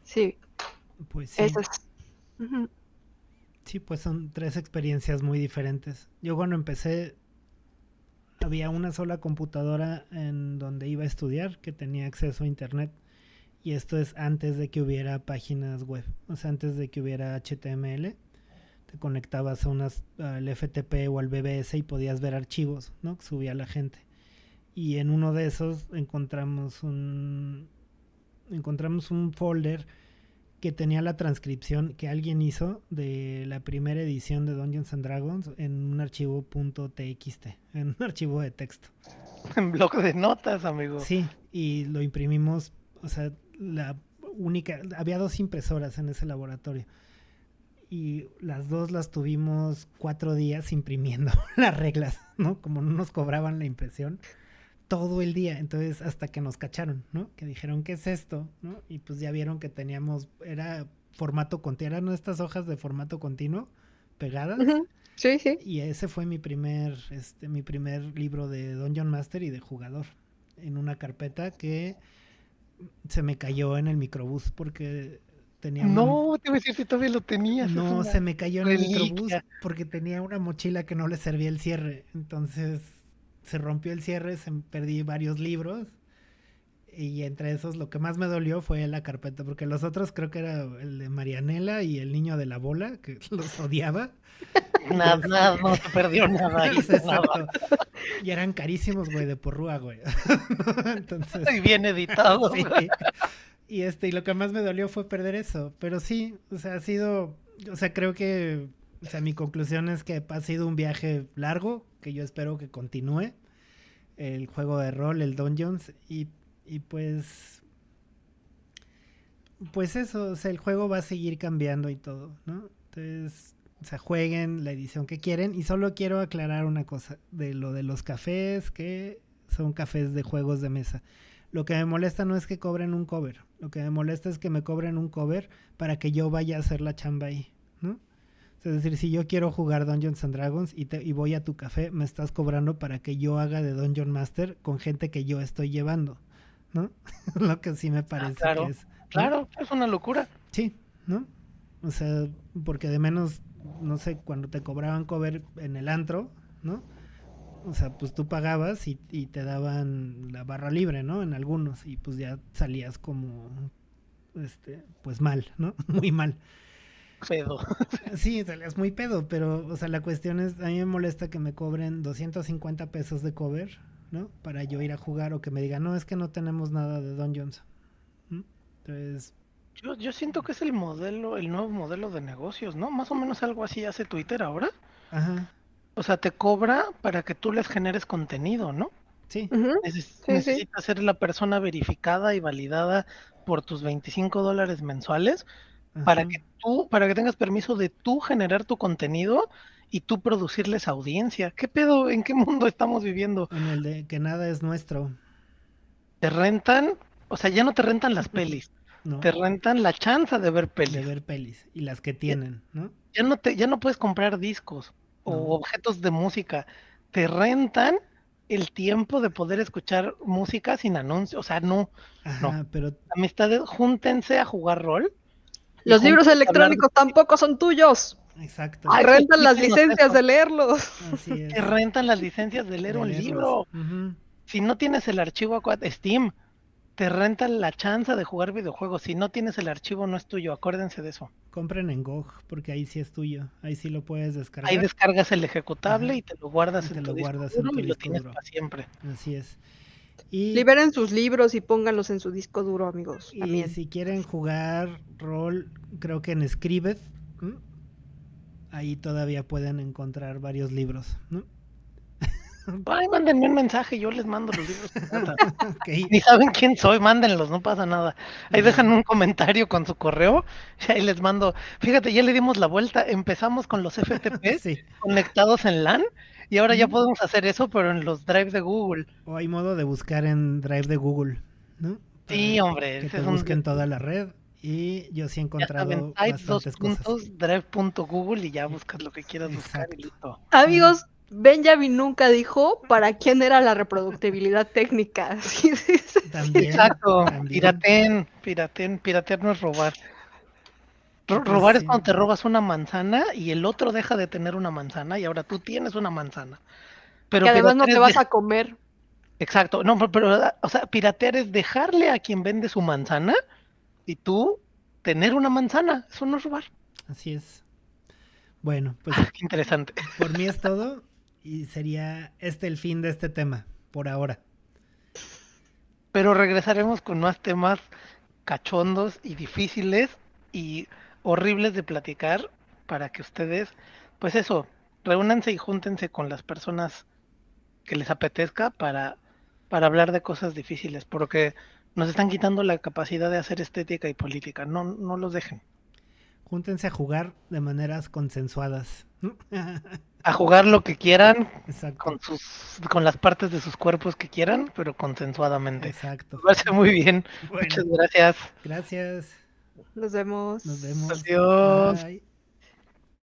Sí, Pues sí. esas. Uh-huh. Sí, pues son 3 experiencias muy diferentes. Yo cuando empecé había una sola computadora en donde iba a estudiar que tenía acceso a internet. Y esto es antes de que hubiera páginas web, o sea, antes de que hubiera HTML. Te conectabas al FTP o al BBS y podías ver archivos, ¿no? Que subía la gente. Y en uno de esos encontramos un folder que tenía la transcripción que alguien hizo de la primera edición de Dungeons and Dragons en un archivo .txt, en un archivo de texto. En bloc de notas, amigo. Sí, y lo imprimimos, o sea, había 2 impresoras en ese laboratorio. Y las 2 las tuvimos 4 días imprimiendo las reglas, ¿no? Como no nos cobraban la impresión, todo el día. Entonces, hasta que nos cacharon, ¿no? Que dijeron, ¿qué es esto? ¿No? Y pues ya vieron que teníamos, era formato continuo, eran estas hojas de formato continuo pegadas. Uh-huh. Sí, sí. Y ese fue mi primer libro de Dungeon Master y de jugador. En una carpeta que se me cayó en el microbús porque tenía No, te iba a decir si todavía lo tenías. No, se me cayó en el microbús reliquia. porque tenía una mochila que no le servía el cierre. Entonces se rompió el cierre, perdí varios libros. Y entre esos lo que más me dolió fue la carpeta, porque los otros creo que era el de Marianela y el niño de la bola, que los odiaba. Nada, no se perdió nada ahí. Exacto. Y eran carísimos, güey, de porrúa, güey. Entonces, Y bien editado. sí. Y lo que más me dolió fue perder eso. Pero sí, o sea, ha sido, o sea, creo que, o sea, mi conclusión es que ha sido un viaje largo, que yo espero que continúe. El juego de rol, el Dungeons, y pues eso, o sea, el juego va a seguir cambiando y todo, ¿no? Entonces, o sea, jueguen la edición que quieren. Y solo quiero aclarar una cosa de lo de los cafés, que son cafés de juegos de mesa. Lo que me molesta no es que cobren un cover. Lo que me molesta es que me cobren un cover para que yo vaya a hacer la chamba ahí, ¿no? Es decir, si yo quiero jugar Dungeons and Dragons y voy a tu café, me estás cobrando para que yo haga de Dungeon Master con gente que yo estoy llevando, ¿no? Lo que sí me parece claro, que es, ¿no? Claro, es una locura. Sí, ¿no? O sea, porque de menos, no sé, cuando te cobraban cover en el antro, ¿no? O sea, pues tú pagabas y te daban la barra libre, ¿no? En algunos, y pues ya salías como, pues mal, ¿no? Muy mal. Pedo. Sí, salías muy pedo, pero, o sea, la cuestión es, a mí me molesta que me cobren 250 pesos de cover, ¿no? Para yo ir a jugar, o que me digan, no, es que no tenemos nada de Dungeons. ¿Mm? Entonces, Yo siento que es el nuevo modelo de negocios, ¿no? Más o menos algo así hace Twitter ahora. ajá, O sea, te cobra para que tú les generes contenido, ¿no? sí, Uh-huh. Sí, sí. Necesitas ser la persona verificada y validada por tus $25 mensuales para ajá. para que tengas permiso de tú generar tu contenido y tú producirles audiencia. ¿Qué pedo? ¿En qué mundo estamos viviendo? En el de que nada es nuestro, Te rentan, o sea, ya no te rentan las pelis, ¿no? te rentan la chance de ver De pelis. ver pelis, y las que Ya, tienen, ¿no? ya no puedes comprar discos o No, objetos de música. Te rentan el tiempo de poder escuchar música sin anuncios. O sea, no. ajá, pero, Amistades, júntense a jugar rol y Los libros júntense a hablar de... electrónicos tampoco son tuyos. exacto, Ay, Rentan las explíquenos licencias eso. de leerlos. así Te es, rentan las licencias de leer de un leerlos. libro. Ujú. Si no tienes el archivo Steam, te rentan la chance de jugar videojuegos. Si no tienes el archivo, no es tuyo. Acuérdense de eso. Compren en GOG porque ahí sí es tuyo. Ahí sí lo puedes Ahí descargar. descargas el ejecutable Ajá. y te lo guardas Y te en lo tu disco guardas en duro tu y lo disco tienes duro. para siempre. Así es. Y, Liberen sus libros y pónganlos en su disco duro, amigos. y También. si quieren jugar rol, creo que en Scribd, ¿m? Ahí todavía pueden encontrar varios libros, ¿no? Ay, mándenme un mensaje, yo les mando los libros que tratan. Ok. Ni saben quién soy, mándenlos, no pasa nada. Ahí dejan Bueno, un comentario con su correo y ahí les mando. Fíjate, ya le dimos la vuelta. Empezamos con los FTPs sí. conectados en LAN y ahora ya ¿Mm? podemos hacer eso, pero en los drives de Google. O hay modo de buscar en Drive de Google, ¿no? Para Sí, hombre, que ese te es un... busquen toda la red. Y yo sí he Ya saben, encontrado types dos bastantes cosas. puntos, drive.google y ya buscas lo que quieras buscar y Exacto. listo. Amigos, Benjamin nunca dijo para quién era la reproductibilidad técnica. Sí, sí, sí. También, Exacto, también. piratear no es robar. Pues Robar es sí, cuando te robas una manzana y el otro deja de tener una manzana y ahora tú tienes una manzana. Que Pero además no piratear te es vas a comer. exacto, no, o sea, piratear es dejarle a quien vende su manzana y tú tener una manzana. Eso no es robar. así es. Bueno, pues Qué interesante. por mí es todo y sería este el fin de este tema, por ahora. Pero regresaremos con más temas cachondos y difíciles y horribles de platicar para que ustedes, pues eso, reúnanse y júntense con las personas que les apetezca para hablar de cosas difíciles, porque nos están quitando la capacidad de hacer estética y política. No, no los dejen. Júntense a jugar de maneras consensuadas. A jugar lo que quieran, Exacto, con las partes de sus cuerpos que quieran, pero consensuadamente. exacto. Me parece muy bien. Bueno, Muchas gracias. gracias. Nos vemos. Nos vemos. Adiós. Bye.